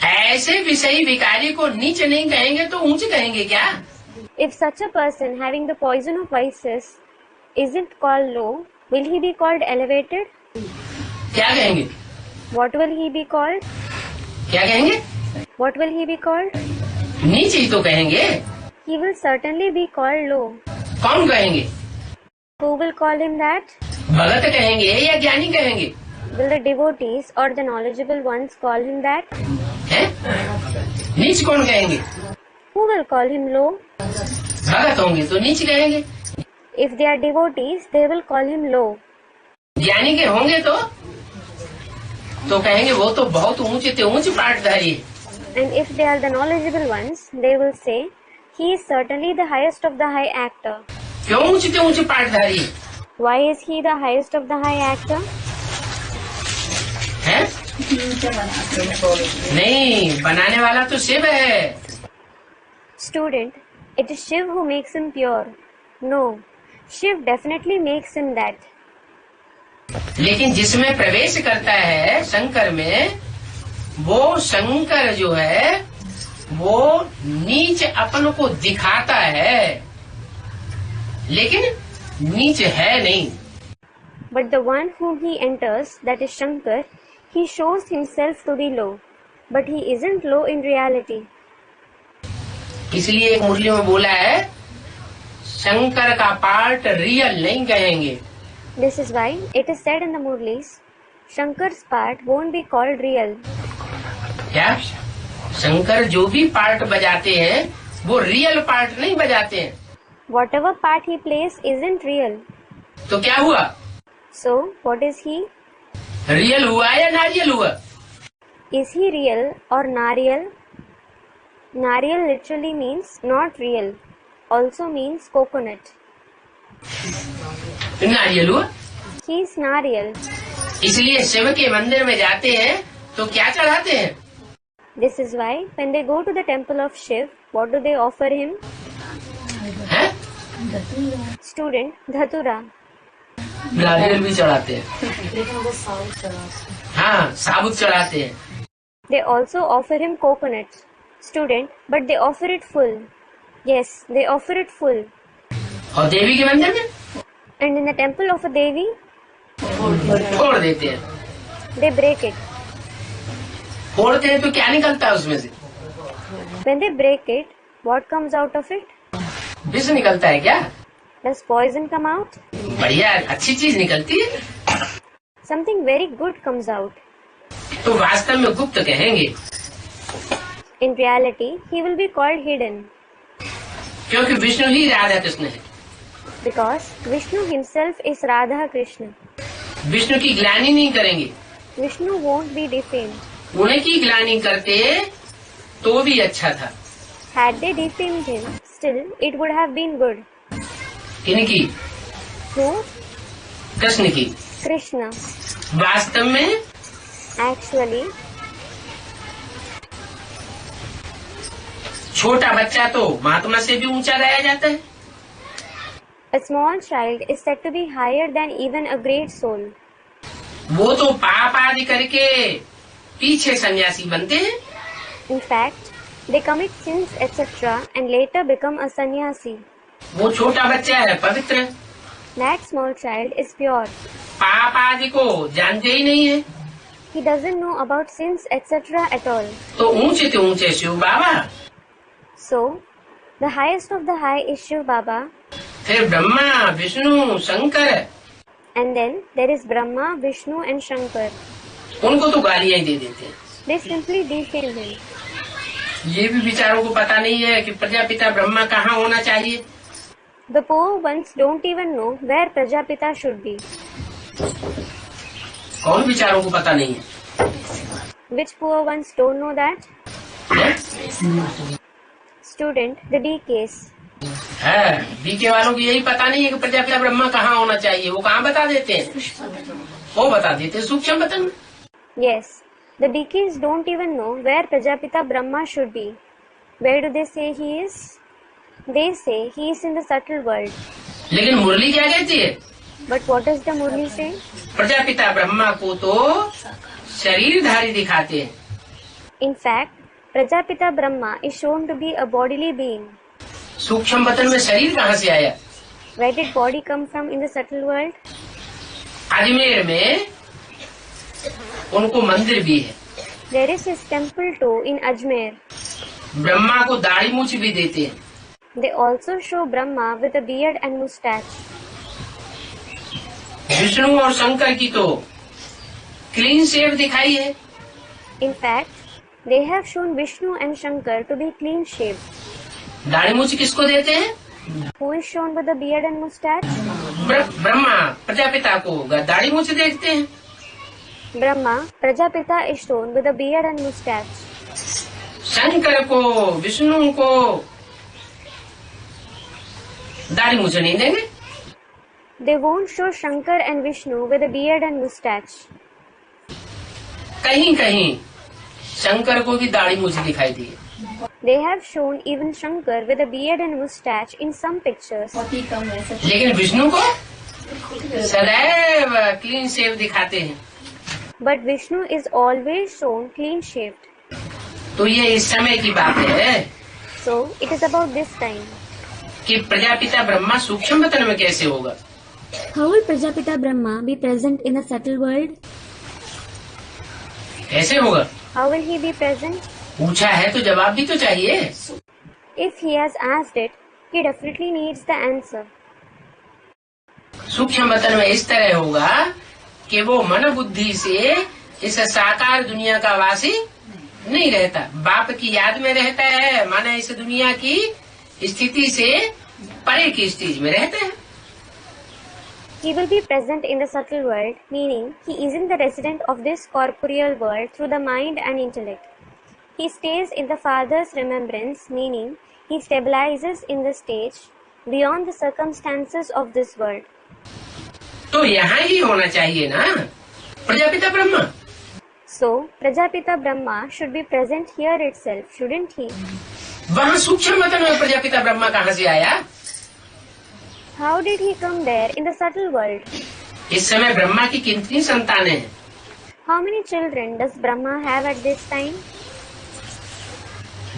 ऐसे विषयी विकारी को नीच नहीं कहेंगे तो ऊंच कहेंगे क्या? If such a person having the poison of vices isn't called low, will he be called elevated? क्या कहेंगे? What will he be called? क्या कहेंगे? What will he be called? नीचे ही तो कहेंगे। He will certainly be called low. कौन कहेंगे? Who will call him that? भगत कहेंगे या ज्ञानी कहेंगे? Will the devotees or the knowledgeable ones call him that? हैं? नीच कौन कहेंगे? Who will call him low? भगत होंगे तो नीच कहेंगे। If they are devotees, they will call him low. ज्ञानी के होंगे तो कहेंगे वो तो बहुत ऊंचे ते ऊंच पाठधारी है। And if they are the knowledgeable ones, they will say, he is certainly the highest of the high actor. क्यों ऊंचे ते ऊंच पाठधारी है? Why is he the highest of the high actor? हैं? नहीं, बनाने वाला तो शिव है। Student, it is Shiv who makes him pure. No, Shiv definitely makes him that. लेकिन जिसमें प्रवेश करता है शंकर में, वो शंकर जो है वो नीच अपन को दिखाता है, लेकिन नीच है नहीं। But the one whom he enters, that is Shankar, he shows himself to be low, but he isn't low in reality. इसलिए एक मुरली में बोला है, शंकर का पार्ट रियल नहीं कहेंगे। This is why it is said in the Murlis, Shankar's part won't be called real. क्या? शंकर जो भी पार्ट बजाते हैं वो रियल पार्ट नहीं बजाते हैं। Whatever part he plays isn't real. तो क्या हुआ? So, what is he? Real हुआ या नारियल हुआ? Is he real or Nariyal? Nariyal literally means not real, also means coconut. नारियल हुआ। He is Nariyal. इसलिए शिव के मंदिर में जाते हैं तो क्या चढ़ाते हैं? This is why when they go to the temple of Shiv, what do they offer him? हैं? Student, Dhatura. नारियल भी चढ़ाते हैं। हाँ, साबुत चढ़ाते हैं। They also offer him coconuts. Student, but they offer it full. Yes, they offer it full. और देवी के मंदिर में And in the temple of a Devi, फोड़ देते हैं। they break it. फोड़ते हैं तो क्या निकलता है उसमें से? When they break it, what comes out of it? विष निकलता है क्या? Does poison come out? बढ़िया, अच्छी चीज निकलती है। Something very good comes out. तो वास्तव में गुप्त कहेंगे, In reality, he will be called hidden, क्योंकि विष्णु ही राधा कृष्ण है। because Vishnu himself is Radha Krishna. Vishnu की ग्लानि नहीं करेंगे। Vishnu won't be defamed. उन्हें की ग्लानि करते तो भी अच्छा था। Had they defamed him, still it would have been good. इनकी Who? कृष्ण की। Krishna. वास्तव में Actually, छोटा बच्चा तो महात्मा से भी ऊंचा गाया जाता है। a small child is said to be higher than even a great soul. वो तो पाप आदि करके पीछे सन्यासी बनते हैं। In fact, they commit sins etc. and later become a sannyasi. वो छोटा बच्चा है पवित्र, That small child is pure. पाप आदि को जानते ही नहीं है। He doesn't know about sins etc. at all. तो ऊंचे से ऊंचे शिव बाबा, So, the highest of the high is Shiv Baba, फिर Brahma Vishnu Shankar, and then there is Brahma, Vishnu and Shankar. उनको तो गालियां ही दे देते हैं। They simply defame him. ये भी बेचारों को पता नहीं है कि प्रजापिता ब्रह्मा कहाँ होना चाहिए। The poor ones don't even know where Prajapita should be. कौन बेचारों को पता नहीं है? Which poor ones don't know that? Student, the D case. है, बीके वालों को यही पता नहीं है कि प्रजापिता ब्रह्मा कहाँ होना चाहिए। वो कहाँ बता देते हैं? वो बता देते हैं सूक्ष्म बतन। Yes, the DKs don't even know where Prajapita Brahma should be. Where do they say he is? They say he is in the subtle world. लेकिन मुरली क्या कहती है? But what does the Murli say? Prajapita Brahma को तो शरीरधारी दिखाते हैं। In fact, Prajapita Brahma is shown to be a bodily being. सूक्ष्म बतन में शरीर कहाँ से आया? Where did body come from in the subtle world? Ajmer में उनको मंदिर भी है। There is his temple too in Ajmer. Brahma को दाढ़ी मूछ भी देते हैं। They also show Brahma with a beard and moustache. Vishnu और शंकर की तो क्लीन शेव दिखाई है। In fact, they have shown Vishnu and Shankar to be clean shaved. दाढ़ी मूछ किसको देते हैं? Who is shown with a beard and moustache? Brahma Prajapita को दाढ़ी मूछ देखते हैं। Brahma, Prajapita is shown with a beard and moustache. Shankar को विष्णु को दाढ़ी मूछ नहीं देंगे। They won't show Shankar and Vishnu with a beard and moustache. कहीं कहीं शंकर को भी दाढ़ी मूछ दिखाई दी है। They have shown even Shankar with a beard and moustache in some pictures. लेकिन विष्णु को सदैव क्लीन शेव दिखाते हैं। But Vishnu is always shown clean shaved. तो ये इस समय की बात है So, it is about this time. कि प्रजापिता ब्रह्मा सूक्ष्म बतन में कैसे होगा। How will Prajapita Brahma be present in the subtle world? कैसे होगा? How will he be present? पूछा है तो जवाब भी तो चाहिए। If he has asked it, he definitely needs the answer. सूक्ष्म वतन में इस तरह होगा कि वो मन बुद्धि से इस साकार दुनिया का वासी नहीं रहता, बाप की याद में रहता है, माना इस दुनिया की स्थिति से परे की स्थिति में रहता है। He will be present in the subtle world, meaning he isn't the resident of this corporeal world through the mind and intellect. He stays in the Father's remembrance, meaning he stabilizes in the stage beyond the circumstances of this world. तो यहाँ ही होना चाहिए ना Prajapita Brahma. So, Prajapita Brahma should be present here itself, shouldn't he? वहाँ सूक्ष्म वतन में प्रजापिता ब्रह्मा कहाँ से आया? How did he come there in the subtle world? इस समय ब्रह्मा की कितनी संतानें हैं? How many children does Brahma have at this time?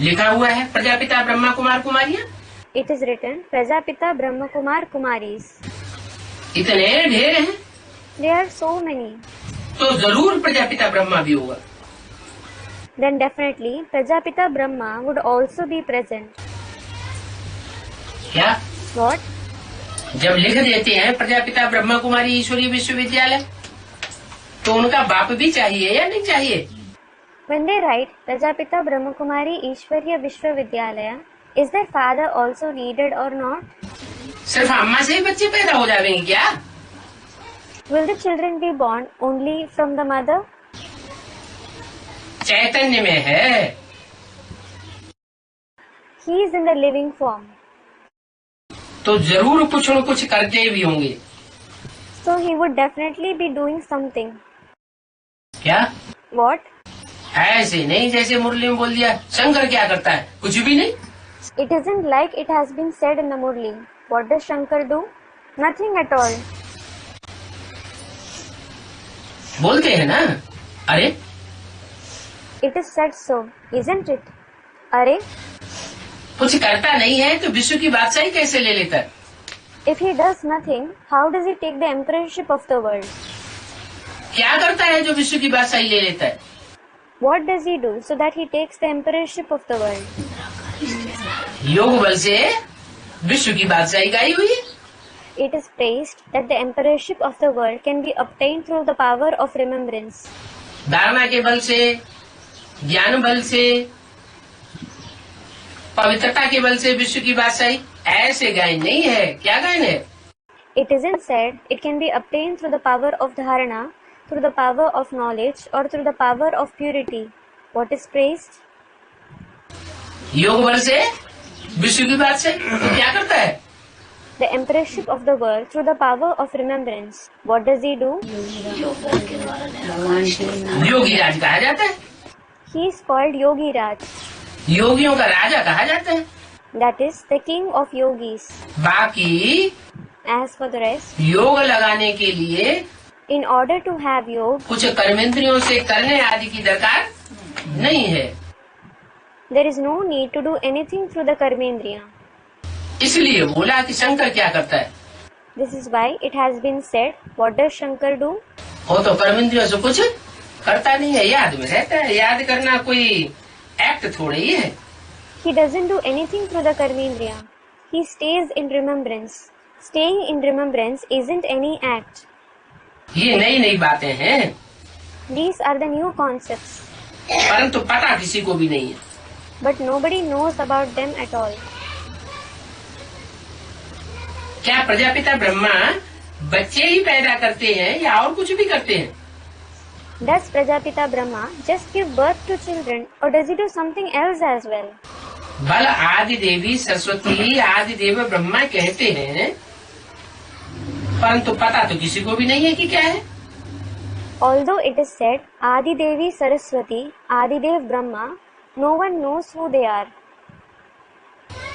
लिखा हुआ है Prajapita Brahma Kumar कुमारियाँ। It is written, Prajapita Brahma Kumar Kumaris. इतने ढेर हैं There are so many. तो जरूर प्रजापिता ब्रह्मा भी होगा। Then definitely Prajapita Brahma would also be present. क्या? What? जब लिख देते हैं प्रजापिता ब्रह्मा कुमारी ईश्वरीय विश्वविद्यालय, तो उनका बाप भी चाहिए या नहीं चाहिए? When they write Prajapita Brahma Kumari Ishwarya Vishwavidyalaya, is their father also needed or not? सिर्फ अम्मा से ही बच्चे पैदा हो जाएंगे क्या? Will the children be born only from the mother? चैतन्य में है, He is in the living form. तो जरूर कुछ न कुछ करते भी होंगे। So he would definitely be doing something. क्या? What? ऐसे नहीं जैसे मुरली में बोल दिया शंकर क्या करता है, कुछ भी नहीं। It isn't like it has been said in the Murli. What does Shankar do? Nothing at all. बोलते हैं ना, अरे It is said so, isn't it? अरे, कुछ करता नहीं है तो विश्व की बादशाही कैसे ले लेता है? if he does nothing, how does he take the emperorship of the world? क्या करता है जो विश्व की बादशाही ले लेता है? What does he do so that he takes the emperorship of the world? योग बल से विश्व की बादशाही गाई हुई है। It is praised that the emperorship of the world can be obtained through the power of remembrance. धारणा के बल से, ज्ञान बल से, पवित्रता के बल से विश्व की बादशाही ऐसे गायन नहीं है। क्या गायन है? It isn't said it can be obtained through the power of dharana, through the power of knowledge, or through the power of purity. What is praised? योग बल से विश्व की बादशाही तो क्या करता है? The emperorship of the world through the power of remembrance. What does he do? योगी राज कहा जाता है। He is called Yogi Raj. योगियों का राजा कहा जाता है। That is the king of yogis. बाकी As for the rest, योग लगाने के लिए in order to have yoga, कुछ कर्मेंद्रियों से करने आदि की दरकार नहीं है। there is no need to do anything through the karmendriya. इसलिए बोला कि शंकर क्या करता है। This is why it has been said, what does Shankar do? वो तो कर्मेंद्रियों से कुछ करता नहीं है, याद में रहता है। याद करना कोई एक्ट थोड़ी ही है। He doesn't do anything through the karmendriya. He stays in remembrance. Staying in remembrance isn't any act. ये नई नई बातें हैं, These are the new concepts, परंतु पता किसी को भी नहीं है। but nobody knows about them at all. क्या प्रजापिता ब्रह्मा बच्चे ही पैदा करते हैं या और कुछ भी करते हैं? Does Prajapita Brahma just give birth to children, or does he do something else as well? बल आदि देवी सरस्वती आदि देव ब्रह्मा कहते हैं, परंतु पता तो किसी को भी नहीं है कि क्या है। Although it is said Adi Devi Saraswati, Adi Dev Brahma, no one knows who they are.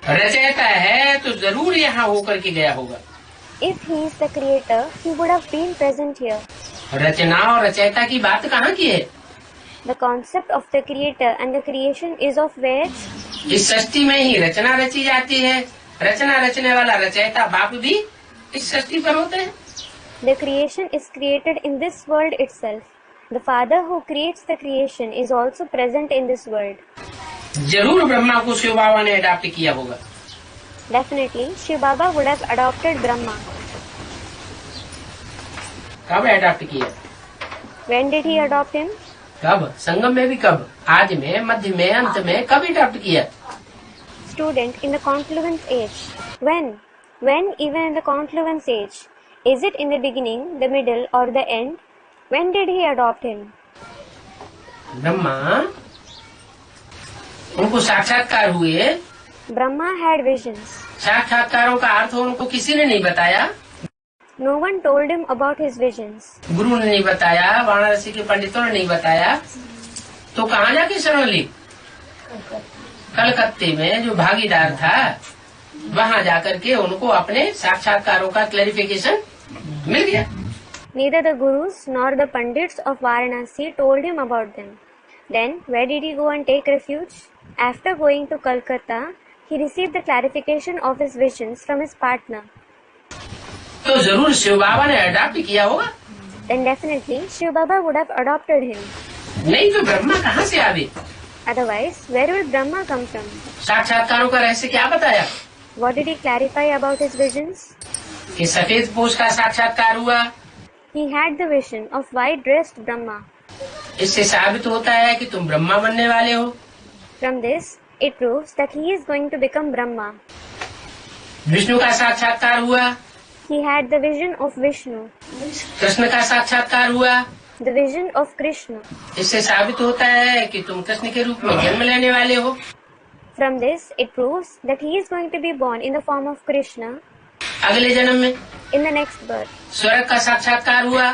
रचयिता है तो जरूर यहाँ होकर के गया होगा। If he is the creator, he would have been present here. रचना और रचयिता की बात कहाँ की है? The concept of the creator and the creation is of where? इस सृष्टि में ही रचना रची जाती है। रचना रचने वाला रचयिता बाप भी इस सृष्टि पर होते हैं। The creation is created in this world itself. The Father who creates the creation is also present in this world. जरूर ब्रह्मा को शिव बाबा ने अडॉप्ट किया होगा। Definitely, Shiv Baba would have adopted Brahma. कब अडॉप्ट किया? When did he adopt him? कब? संगम में भी कब? आदि में, मध्य में, अंत में कब अडॉप्ट किया? Student, in the confluence age. When? When even in the confluence age? Is it in the beginning, the middle or the end? When did he adopt him? Brahma उनको साक्षात्कार हुए। Brahma had visions. साक्षात्कारों का अर्थ उनको किसी ने नहीं बताया। No one told him about his visions. गुरु ने नहीं बताया, वाराणसी के पंडितों ने नहीं बताया, तो कहाँ जाके शरण ली? कलकत्ते में जो भागीदार था वहाँ जाकर के उनको अपने साक्षात्कारों का क्लैरिफिकेशन मिल गया। Neither the gurus nor the pandits of Varanasi told him about them. Then, where did he go and take refuge? After going to Calcutta, he received the clarification of his visions from his partner. तो जरूर शिव बाबा ने adopt किया होगा। Then definitely, Shiv Baba would have adopted him. नहीं तो ब्रह्मा कहाँ से आवे? Otherwise, where would Brahma come from? साक्षात्कारों का रहस्य क्या बताया? What did he clarify about his visions? कि सफेद पोष का साक्षात्कार हुआ। He had the vision of white-dressed Brahma. इससे साबित होता है कि तुम ब्रह्मा बनने वाले हो। From this, it proves that he is going to become Brahma. Vishnu का साक्षात्कार हुआ। He had the vision of Vishnu, Krishna का साक्षात्कार हुआ। the vision of Krishna. इससे साबित होता है कि तुम कृष्ण के रूप में जन्म लेने वाले हो। From this, it proves that he is going to be born in the form of Krishna अगले जन्म में in the next birth. स्वर्ग का साक्षात्कार हुआ।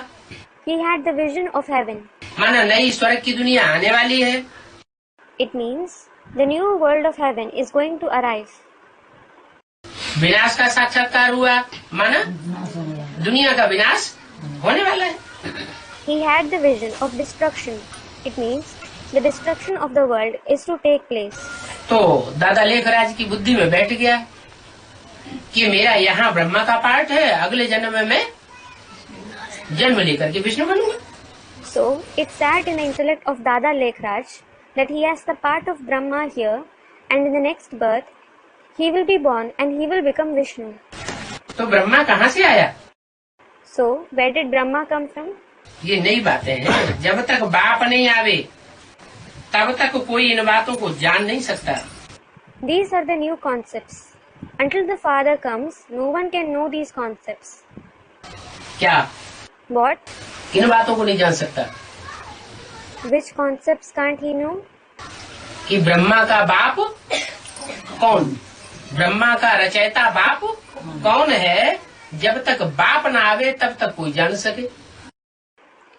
He had the vision of heaven. माना नई स्वर्ग की दुनिया आने वाली है। It means the new world of heaven is going to arrive. विनाश का साक्षात्कार हुआ। माना दुनिया का विनाश होने वाला है। He had the vision of destruction. It means the destruction of the world is to take place. तो दादा लेखराज की बुद्धि में बैठ गया कि मेरा यहाँ ब्रह्मा का पार्ट है, अगले जन्म में मैं जन्म लेकर के विष्णु बनूंगा। So, it sat in the intellect of Dada Lekhraj that he has the part of Brahma here, and in the next birth, he will be born and he will become Vishnu. तो ब्रह्मा कहाँ से आया? So, where did Brahma come from? ये नई बातें हैं। जब तक बाप नहीं आवे तब तक कोई इन बातों को जान नहीं सकता। These are the new concepts. Until the Father comes, no one can know these concepts. क्या? What? इन बातों को नहीं जान सकता Which concepts can't he know? कि ब्रह्मा का बाप कौन, ब्रह्मा का रचयिता बाप कौन है। जब तक बाप ना आवे तब तक कोई जान सके।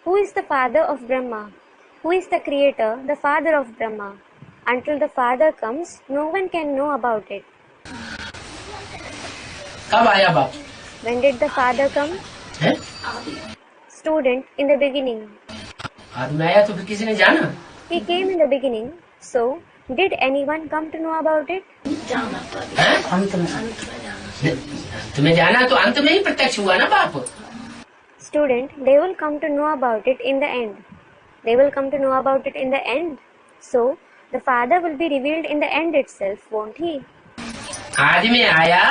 Who is the father of Brahma? Who is the creator, the father of Brahma? Until the Father comes, no one can know about it. कब आया बाप? When did the Father come? है? Student, in the beginning. आदमी आया तो फिर किसी ने जाना? He came in the beginning. So, did anyone come to know about it? है? तुम्हें जाना तो अंत में ही प्रत्यक्ष हुआ ना बाप। Student, they will come to know about it in the end. They will come to know about it in the end. So, the Father will be revealed in the end itself, won't he? आदि में आया,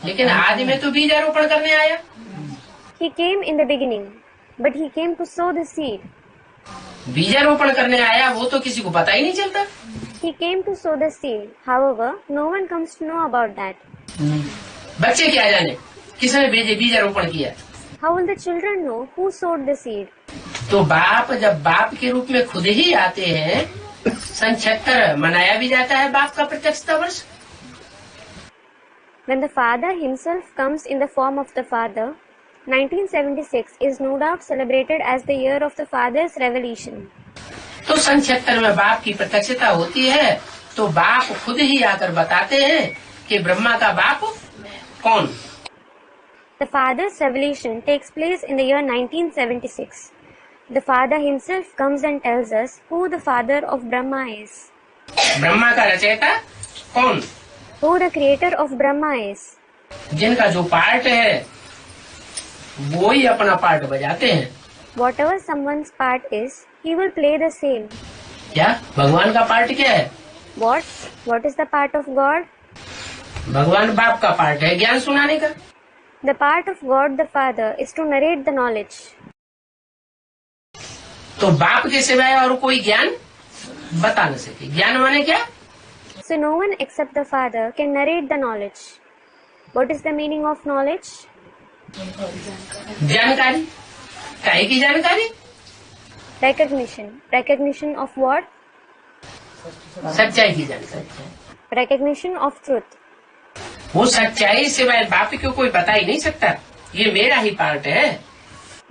लेकिन आदि में तो बीज आरोपण करने आया। He came in the beginning, but he came to sow the seed. बीजारोपण करने आया वो तो किसी को पता ही नहीं चलता। He came to sow the seed. However, no one comes to know about that. बच्चे क्या जाने किसने बीजारोपण किया। How will the children know who sowed the seed? तो बाप जब बाप के रूप में खुद ही आते हैं, सन 76 मनाया भी जाता है बाप का प्रत्यक्षता वर्ष। When the Father himself comes in the form of the Father, 1976 is no doubt celebrated as the year of the Father's revelation. तो सन 76 में बाप की प्रत्यक्षता होती है, तो बाप खुद ही आकर बताते हैं कि ब्रह्मा का बाप कौन। The Father's revelation takes place in the year 1976. The Father himself comes and tells us who the Father of Brahma is. Brahma का रचयिता कौन, Who the creator of Brahma is. जिनका जो पार्ट है वो ही अपना पार्ट बजाते हैं। Whatever someone's part is, he will play the same. क्या भगवान का पार्ट क्या है? What? What is the part of God? भगवान बाप का पार्ट है ज्ञान सुनाने का। The part of God the Father is to narrate the knowledge. तो बाप के सिवाय और कोई ज्ञान बता न सके। ज्ञान माने क्या? So no one except the Father can narrate the knowledge. What is the meaning of knowledge? जानकारी। काहे की जानकारी? Recognition. Recognition of what? सच्चाई की जानकारी। Recognition of truth. वो सच्चाई सिवाय बाप को कोई बता ही नहीं सकता। ये मेरा ही पार्ट है।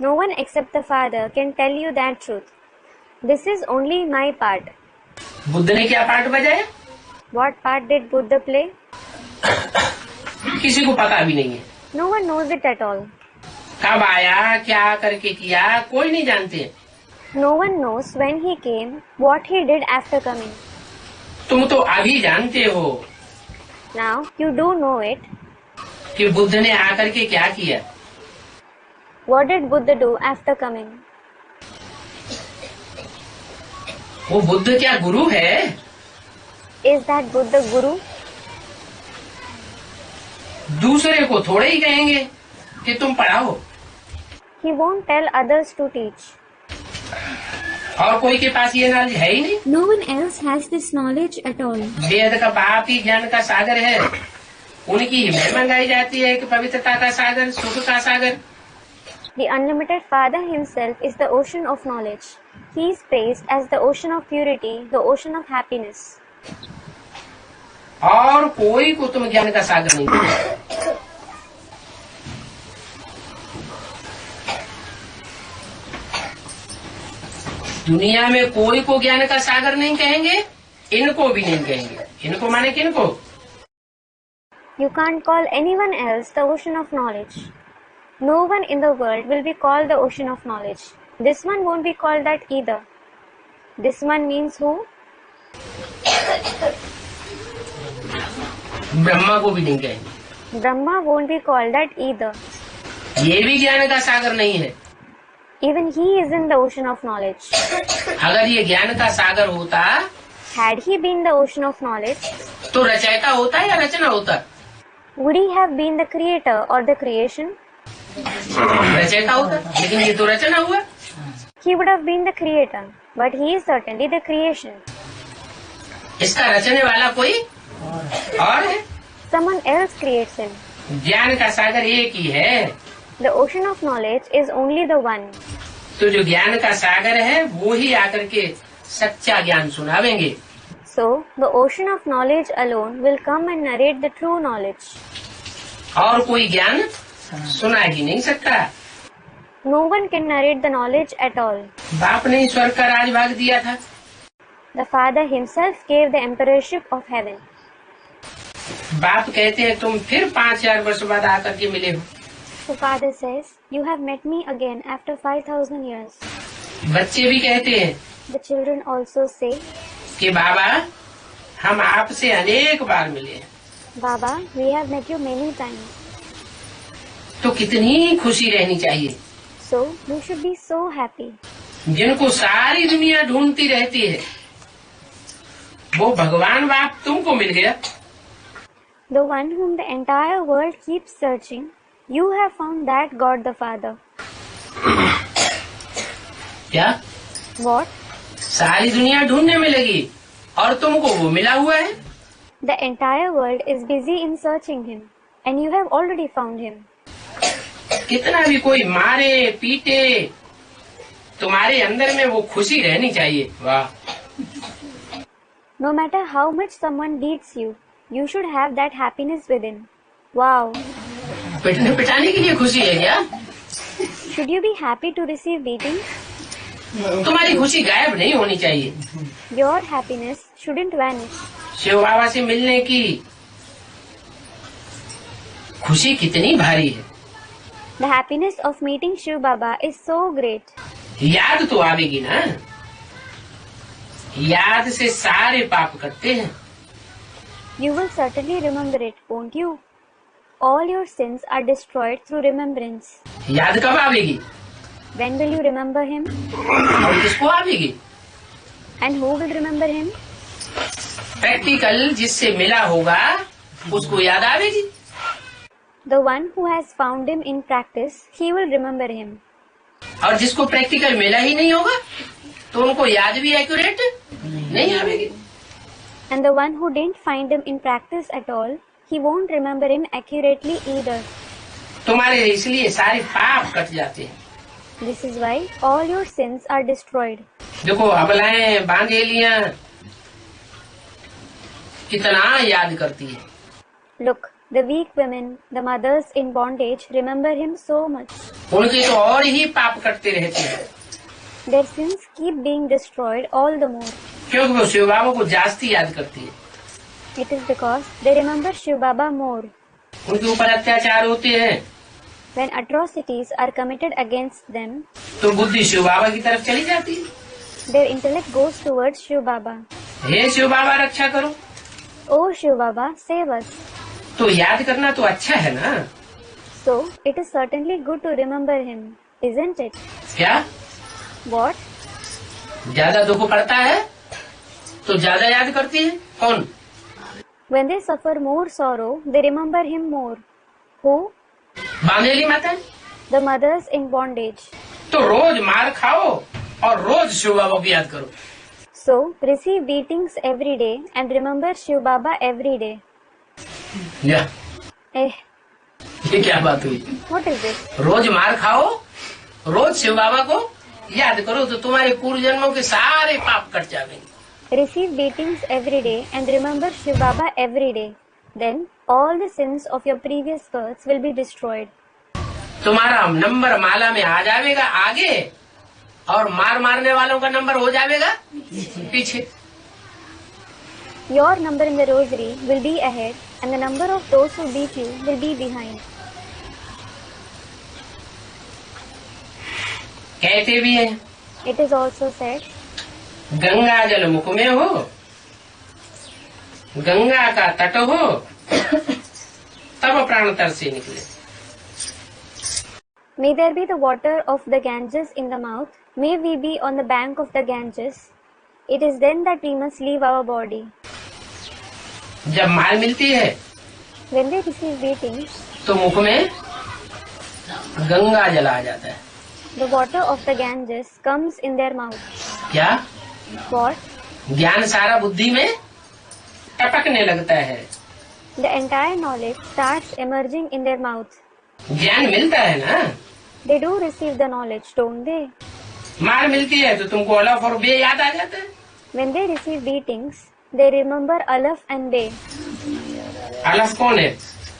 No one except the Father can tell you that truth. This is only my part. Buddha ने क्या पार्ट बजाया? What part did Buddha play? किसी को पता भी नहीं है। No one knows it at all. कब आया, क्या करके किया, कोई नहीं जानते। No one knows when he came, what he did after coming. तुम तो अभी जानते हो Now you do know it. कि बुद्ध ने आकर के क्या किया। What did Buddha do after coming? वो बुद्ध क्या गुरु है? Is that Buddha Guru? दूसरे को थोड़े ही कहेंगे कि तुम पढ़ाओ। He won't tell others to teach. और कोई के पास ये नॉलेज है ही नहीं। No one else has this knowledge at all. वेद का बाप ही ज्ञान का सागर है। उनकी ही महिमा गाई जाती है कि पवित्रता का सागर, सुख का सागर। The unlimited Father himself is the ocean of knowledge. He is praised as the ocean of purity, the ocean of happiness. और कोई को तुम ज्ञान का सागर नहीं कहोगे। दुनिया में कोई को ज्ञान का सागर नहीं कहेंगे, इनको भी नहीं कहेंगे। इनको माने किनको? You can't call anyone else the ocean of knowledge. No one in the world will be called the ocean of knowledge. This one won't be called that either. This one means who? Brahma को भी नहीं कहेंगे। Brahma won't be called that either. ये भी ज्ञान का सागर नहीं है। Even he is in the ocean of knowledge. अगर ये ज्ञान का सागर होता, Had he been the ocean of knowledge, तो रचयिता होता या रचना होता? would he have been the creator or the creation? रचयिता होता, लेकिन ये तो रचना हुआ। He would have been the creator, but he is certainly the creation. इसका रचने वाला कोई और है। Someone else creates him. ज्ञान का सागर एक ही है। The ocean of knowledge is only the one. तो जो ज्ञान का सागर है वो ही आकर के सच्चा ज्ञान सुनावेंगे। So, the ocean of knowledge alone will come and narrate the true knowledge. और कोई ज्ञान सुना ही नहीं सकता। No one can narrate the knowledge at all. बाप ने स्वर्ग का राजभाग दिया था। The Father himself gave the emperorship of heaven. बाप कहते हैं तुम फिर 5000 वर्ष बाद आकर के मिले हो। The Father says, you have met me again after 5,000 years. बच्चे भी कहते हैं The children also say, कि बाबा हम आपसे अनेक बार मिले हैं। Baba, we have met you many times. तो कितनी खुशी रहनी चाहिए। So, you should be so happy. जिनको सारी दुनिया ढूंढती रहती है, वो भगवान बाप तुमको मिल गया। The one whom the entire world keeps searching, you have found that God the Father. क्या? What? सारी दुनिया ढूंढने में लगी और तुमको वो मिला हुआ है। The entire world is busy in searching him, and you have already found him. कितना भी कोई मारे पीटे, तुम्हारे अंदर में वो खुशी रहनी चाहिए। वाह! No matter how much someone beats you, you should have that happiness within. Wow! पिटने पिटाने के लिए खुशी है क्या? Should you be happy to receive beating? तुम्हारी खुशी गायब नहीं होनी चाहिए। Your happiness shouldn't vanish. Shiv बाबा से मिलने की खुशी कितनी भारी है। The happiness of meeting Shiv Baba is so great. याद तो आवेगी ना। याद से सारे पाप कटते हैं। You will certainly remember it, won't you? all your sins are destroyed through remembrance. याद कब आवेगी? When will you remember him? और किसको आवेगी? And who will remember him? Practical जिससे मिला होगा उसको याद आवेगी। The one who has found him in practice, he will remember him. और जिसको प्रैक्टिकल मिला ही नहीं होगा तो उनको याद भी एक्यूरेट नहीं आवेगी। And the one who didn't find him in practice at all, he won't remember him accurately either. तुम्हारे इसलिए सारे पाप कट जाते हैं। This is why all your sins are destroyed. देखो अबलाएं बांधेलियां कितना याद करती है। Look, the weak women, the mothers in bondage, remember him so much. उनके तो और ही पाप कटते रहते हैं Their sins keep being destroyed all the more. क्योंकि वो शिव बाबा को जास्ती याद करती है। It is because they remember Shiv Baba more. उनके ऊपर अत्याचार होते हैं When atrocities are committed against them, तो बुद्धि शिव बाबा की तरफ चली जाती है। their intellect goes towards Shiv Baba. हे शिव बाबा रक्षा करो। Oh Shiv Baba, save us. तो याद करना तो अच्छा है ना? So, it is certainly good to remember him, isn't it? क्या What? ज्यादा दुख पड़ता है तो ज्यादा याद करती है कौन? When they suffer more sorrow, they remember him more. Who? बांधेली माता। The mothers in bondage. तो रोज मार खाओ और रोज शिव बाबा को याद करो। So, receive beatings every day and remember Shiv Baba every day. या Eh, ये क्या बात हुई? what is this? रोज मार खाओ रोज शिव बाबा को याद करो तो तुम्हारे पूर्व जन्मों के सारे पाप कट जाएंगे। Receive beatings every day and remember Shiv Baba every day. Then, all the sins of your previous births will be destroyed. तुम्हारा नंबर माला में आ जाएगा आगे और मार मारने वालों का नंबर हो जाएगा पीछे। Your number in the rosary will be ahead and the number of those who beat you will be behind. कहते भी हैं It is also said, Ganga जल मुख में हो, गंगा का तट हो, तब प्राण तर से निकले। May there be the water of the Ganges in the mouth, may we be on the bank of the Ganges. It is then that we must leave our body. जब मार मिलती है When they receive beatings, तो मुख में गंगा जल आ जाता है। the water of the Ganges comes in their mouth. क्या What? ज्ञान सारा बुद्धि में टपकने लगता है। The entire knowledge starts emerging in their mouth. ज्ञान मिलता है ना? They do receive the knowledge, don't they? मार मिलती है तो तुमको अलफ और बे याद आ जाता है। When they receive beatings, they remember Alaf and Be. अलफ कौन है?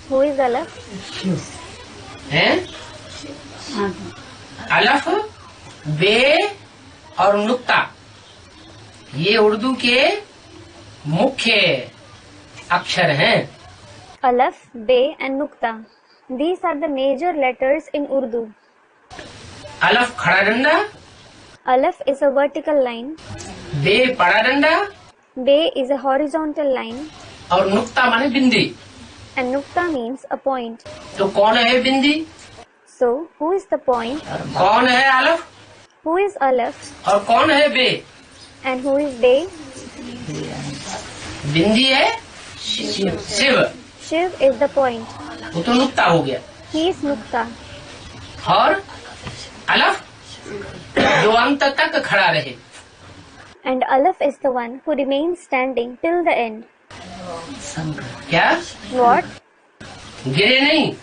Who is Alaf? हैं? अलफ, बे और नुक्ता ये उर्दू के मुख्य अक्षर हैं। Alaf, Be and Nukta. These are the major letters in Urdu. अलफ खड़ा डंडा, Alaf is a vertical line, बे पड़ा डंडा Be is a horizontal line, और नुक्ता माने बिंदी। and Nukta means a point. तो कौन है बिंदी? So, who is the point? कौन है अलफ? Who is Alaf? और कौन है बे? And who is Be? बिंदी है Shiv, Shiv is the point. वो तो नुक्ता हो गया। He is Nukta. और अलफ जो अंत तक खड़ा रहे। And Alaf is the one who remains standing till the end. क्या? What? गिरे नहीं,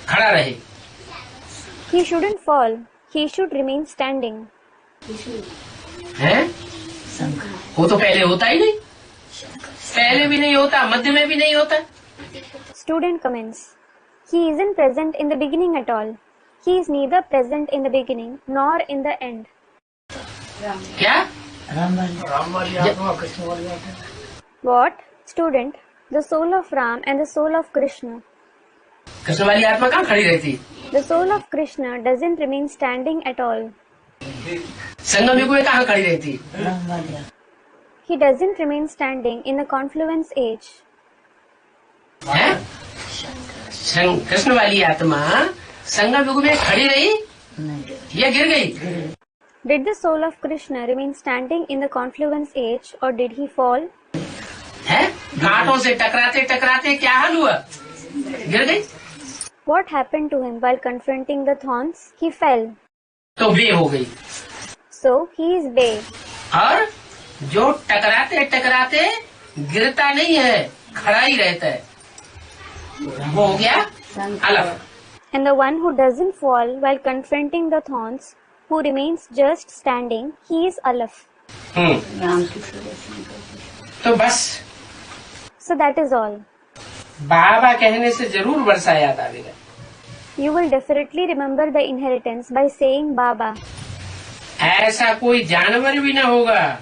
खड़ा रहे। He shouldn't fall. He should remain standing. हैं? वो तो पहले होता ही नहीं, पहले भी नहीं होता, मध्य में भी नहीं होता। Student comments. He isn't present in the beginning at all. He is neither present in the beginning nor in the end. क्या? What? Student. The soul of Ram and the soul of Krishna. Krishna वाली आत्मा कहाँ खड़ी रहती? The soul of Krishna doesn't remain standing at all. संगम युग में कहाँ खड़ी रहती? He doesn't remain standing in the confluence age. हैं? कृष्ण वाली आत्मा संगम युग में खड़ी रही या गिर गई? Did the soul of Krishna remain standing in the confluence age or did he fall? है घाटों से टकराते टकराते क्या हाल हुआ? गिर गई। What happened to him while confronting the thorns? He fell. तो बे हो गई। So he is bay. और जो टकराते टकराते गिरता नहीं है, खड़ा ही रहता है, वो हो गया अलग। And the one who doesn't fall while confronting the thorns, who remains just standing, he is alaf. तो बस So that is all. बाबा कहने से जरूर वर्षा याद आएगा। You will definitely remember the inheritance by saying Baba. ऐसा कोई जानवर भी न होगा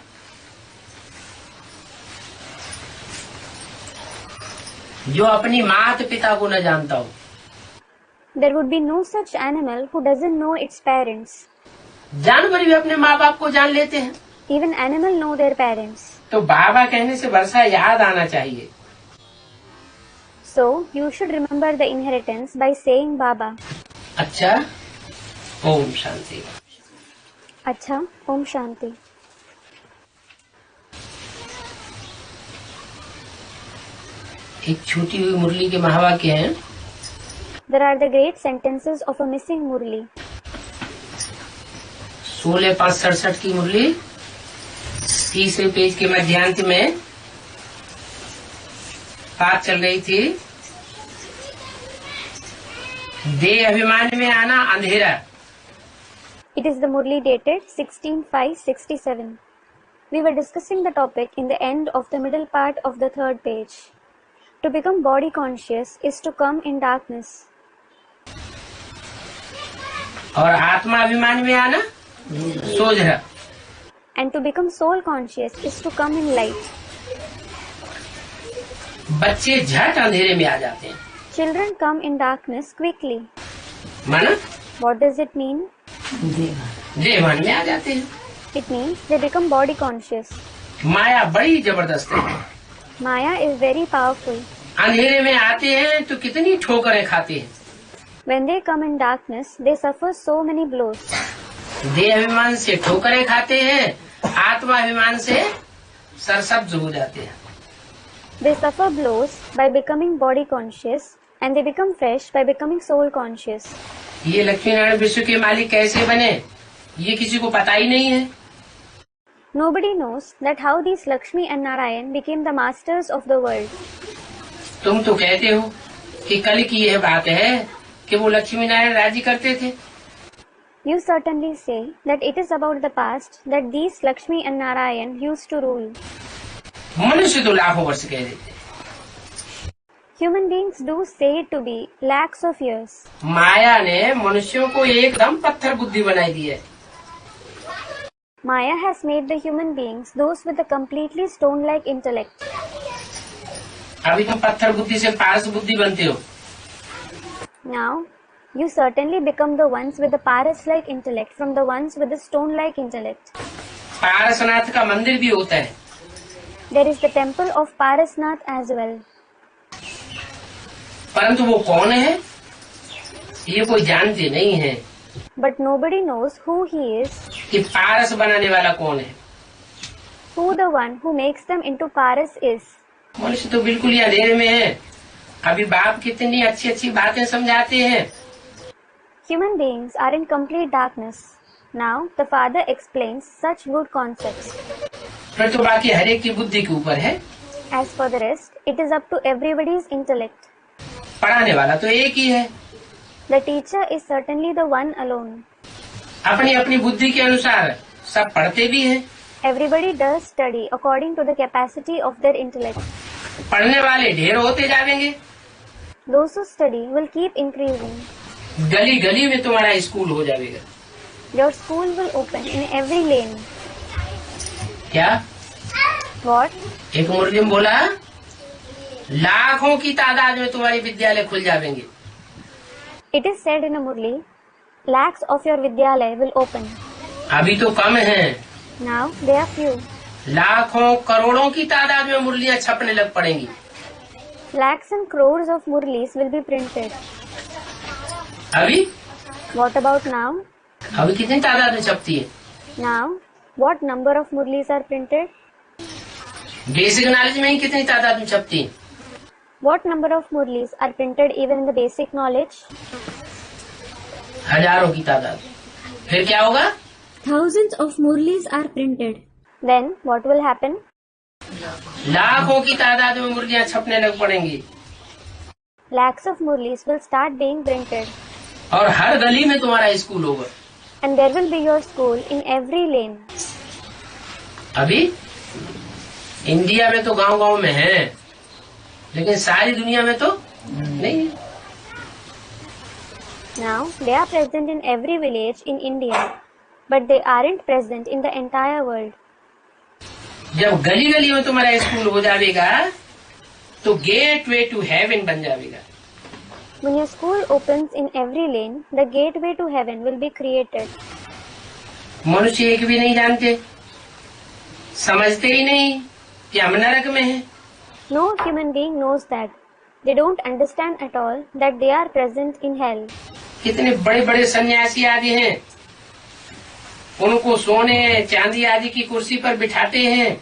जो अपनी माता पिता को न जानता हो। There would be no such animal who doesn't know its parents. जानवर भी अपने माँ बाप को जान लेते हैं। Even animal know their parents. तो बाबा कहने से वर्षा याद आना चाहिए। So you should remember the inheritance by saying Baba. अच्छा, ओम शांति। अच्छा, Om Shanti. एक छूटी हुई मुरली के महावाक्य हैं। There are the great sentences of a missing Murli. 16/567 की मुरली, तीसरे पेज के मध्यांत में बात चल रही थी। देह अभिमान में आना अंधेरा। It is the Murli dated 16/567. We were discussing the topic in the end of the middle part of the third page. To become body conscious is to come in darkness. और आत्मा अभिमान में आना सोझरा। And to become soul conscious is to come in light. बच्चे झट अंधेरे में आ जाते हैं। Children come in darkness quickly. माना What does it mean? देहभान में आ जाते हैं। It means they become body conscious. माया बड़ी जबरदस्त है। Maya is very powerful. अंधेरे में आते हैं तो कितनी ठोकरें खाते हैं। When they come in darkness, they suffer so many blows. देह अभिमान से ठोकरें खाते हैं, आत्मा अभिमान से सरसब्ज हो जाते हैं। They suffer blows by becoming body conscious and they become fresh by becoming soul conscious. ये लक्ष्मी नारायण विश्व के मालिक कैसे बने, ये किसी को पता ही नहीं है। Nobody knows that how these Lakshmi and Narayan became the masters of the world. तुम तो कहते हो कि कल की यह बात है कि वो लक्ष्मी नारायण राज्य करते थे। You certainly say that it is about the past that these Lakshmi and Narayan used to rule. मनुष्य तो लाखों वर्ष कह देते। Human beings do say it to be lakhs of years. माया ने मनुष्यों को एकदम पत्थर बुद्धि बनाई दी है। Maya has made the human beings those with a completely stone-like intellect. अभी तुम पत्थर बुद्धि से पारस बुद्धि बनते हो। Now, you certainly become the ones with the paras-like intellect from the ones with the stone-like intellect. Parasnath का मंदिर भी होता है। There is the temple of Parasnath as well. परंतु वो कौन है, ये कोई जानते नहीं है But nobody knows who he is, कि पारस बनाने वाला कौन है। who the one who makes them into Paras is. मनुष्य तो बिल्कुल ही अंधेरे में है। अभी बाप कितनी अच्छी अच्छी बातें समझाते हैं। Human beings are in complete darkness. Now, the Father explains such good concepts. फिर तो बाकी हर एक की बुद्धि के ऊपर है। As for the rest, it is up to everybody's intellect. पढ़ाने वाला तो एक ही है। The teacher is certainly the one alone. अपनी अपनी बुद्धि के अनुसार सब पढ़ते भी हैं। Everybody does study according to the capacity of their intellect. पढ़ने वाले ढेर होते जाएंगे। Those who study will keep increasing. गली गली में तुम्हारा स्कूल हो जाएगा। Your school will open in every lane. क्या? What? एक मुस्लिम बोला, लाखों की तादाद में तुम्हारे विद्यालय खुल जाएंगे। It is said in a Murli, lakhs of your Vidyalaya will open. अभी तो कम है। Now they are few. लाखों करोड़ों की तादाद में मुरलियां छपने लग पड़ेंगी। Lakhs and crores of Murlis will be printed. अभी What about now? अभी कितनी तादाद में छपती है? Now, what number of Murlis are printed? Basic knowledge में ही कितनी तादाद में छपती है? What number of Murlis are printed even in the basic knowledge? हजारों की तादाद। फिर क्या होगा? Thousands of Murlis are printed. Then, what will happen? लाखों की तादाद में मुर्गियां छपने लग पड़ेंगी Lakhs of Murlis will start being printed. और हर गली में तुम्हारा स्कूल होगा। And there will be your school in every lane. अभी इंडिया में तो गांव-गांव में है, लेकिन सारी दुनिया में तो नहीं। Now, they are present in every village in India, but they aren't present in the entire world. जब गली गली में तुम्हारा स्कूल हो जाएगा तो गेटवे टू हेवन बन जाएगा। When your school opens in every lane, the gateway to heaven will be created. मनुष्य एक भी नहीं जानते, समझते ही नहीं कि हम नरक में हैं। No human being knows that. They don't understand at all that they are present in hell. कितने बड़े बड़े सन्यासी आदि हैं, उनको सोने चांदी आदि की कुर्सी पर बिठाते हैं।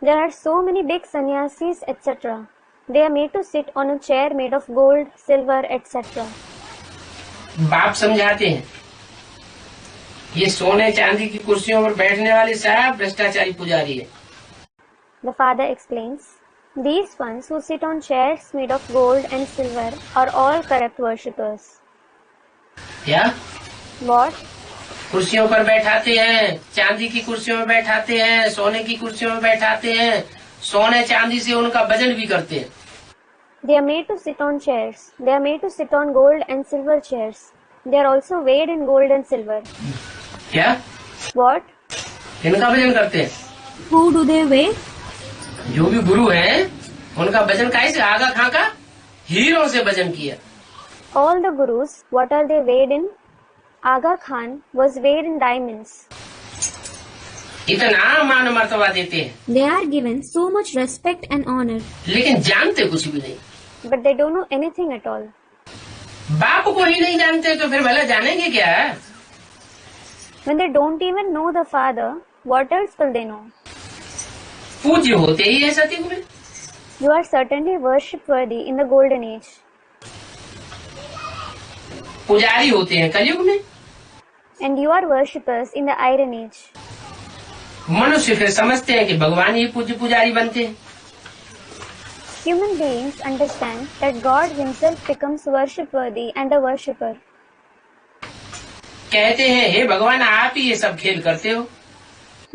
There are so many big sannyasis, etc. They are made to sit on a chair made of gold, silver, etc. बाप समझाते हैं, ये सोने चांदी की कुर्सियों पर बैठने वाले साहब भ्रष्टाचारी पुजारी है। The father explains, these ones who sit on chairs made of gold and silver are all corrupt worshippers. क्या? What? कुर्सियों पर बैठाते हैं, चांदी की कुर्सियों में बैठाते हैं, सोने की कुर्सियों में बैठाते हैं, सोने चांदी से उनका वजन भी करते हैं। They are made to sit on chairs. They are made to sit on gold and silver chairs. They are also weighed in gold and silver. क्या? What? इनका वजन करते हैं। Who do they weigh? जो भी गुरु हैं, उनका वजन कैसे? आगा खां का हीरों से वजन किया। All the gurus, what are they weighed in? Aga Khan was weighed in diamonds. इतना मान मर्तबा देते हैं, They are given so much respect and honor. लेकिन जानते कुछ भी नहीं। But they don't know anything at all. बाप को ही नहीं जानते तो फिर भला जानेंगे क्या? When they don't even know the father, what else will they know? पूज्य होते ही है सतयुग में। You are certainly worship-worthy in the golden age. पुजारी होते हैं कलयुग में। And you are worshippers in the iron age. मनुष्य फिर समझते हैं कि भगवान ही पूज्य पुजारी बनते हैं। Human beings understand that God himself becomes worship-worthy and a worshipper. कहते हैं, हे भगवान आप ही ये सब खेल करते हो।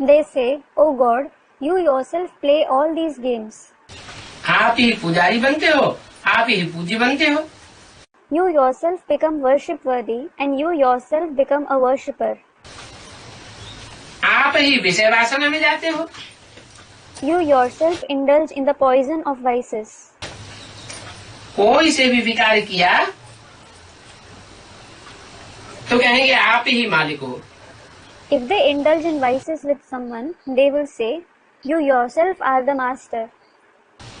They say, Oh God, you yourself play all these games. आप ही पुजारी बनते हो, आप ही पूज्य बनते हो। You yourself become worship-worthy and you yourself become a worshipper. आप ही विषय वासना में जाते हो। You yourself indulge in the poison of vices. कोई से भी विकार किया तो कहेंगे आप ही मालिक हो। If they indulge in vices with someone, they will say, You yourself are the master.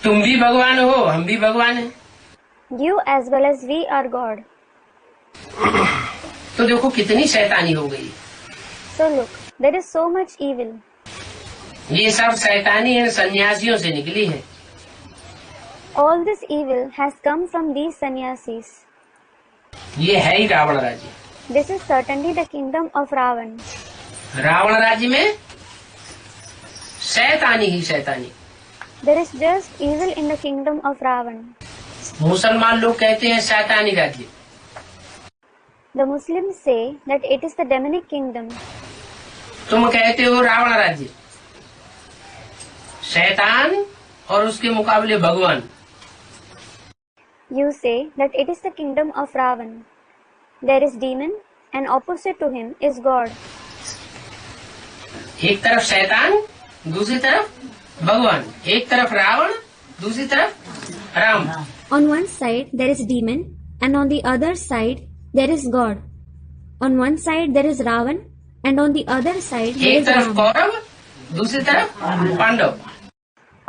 तुम भी भगवान हो, हम भी भगवान हैं। You as well as we are God. तो देखो कितनी शैतानी हो गई। So look, there is so much evil. ये सब शैतानी इन सन्यासियों से निकली है। All this evil has come from these sannyasis. ये है ही रावण राज्य। This is certainly the kingdom of Ravan. Ravan राज्य में शैतानी ही शैतानी। There is just evil in the kingdom of Ravan. मुसलमान लोग कहते हैं शैतानी राज्य। The Muslims say that it is the demonic kingdom. तुम कहते हो रावण राज्य। शैतान और उसके मुकाबले भगवान। You say that it is the kingdom of Ravan. There is demon and opposite to him is God. एक तरफ शैतान, दूसरी तरफ भगवान। एक तरफ रावण, दूसरी तरफ Ram. On one side there is demon and on the other side there is God. On one side there is Ravan and on the other side there एक is तरफ Ram. कौरव, दूसरी तरफ Pandav.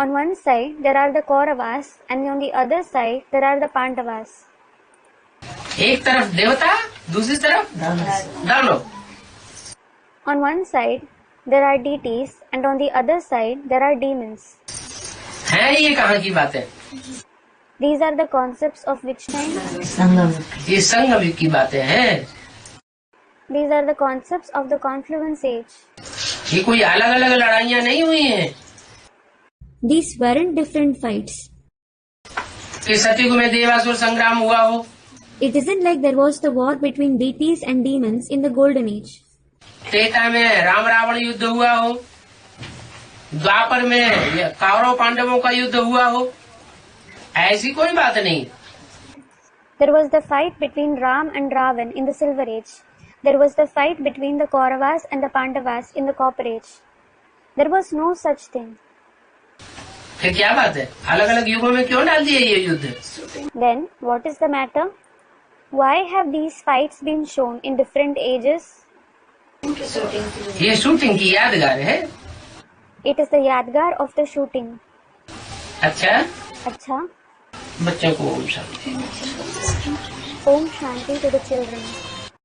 On one side there are the Kauravas and on the other side there are the Pandavas. एक तरफ देवता, दूसरी तरफ दानव। On one side there are deities and on the other side there are demons. है ये कहाँ की बात है? These are the concepts of which time? ये संगम युग की बातें हैं। These are the concepts of the confluence age. ये कोई अलग अलग लड़ाइयाँ नहीं हुई हैं। These weren't different fights. कि सतयुग में देवासुर संग्राम हुआ हो। It isn't like there was the war between deities and demons in the golden age. Treta में राम रावण युद्ध हुआ हो। द्वापर में कौरव पांडवों का युद्ध हुआ हो। ऐसी कोई बात नहीं। There was the fight between Ram and Ravan in the Silver Age. There was the fight between the Kauravas and the Pandavas in the Copper Age. There was no such thing. फिर क्या बात है? अलग अलग युगों में क्यों डाल दिए ये युद्ध? Then, what is the matter? Why have these fights been shown in different ages? ये शूटिंग की यादगार है। It is the yadgar of the shooting. अच्छा, अच्छा, बच्चों को Om Shanti. Om Shanti to the children.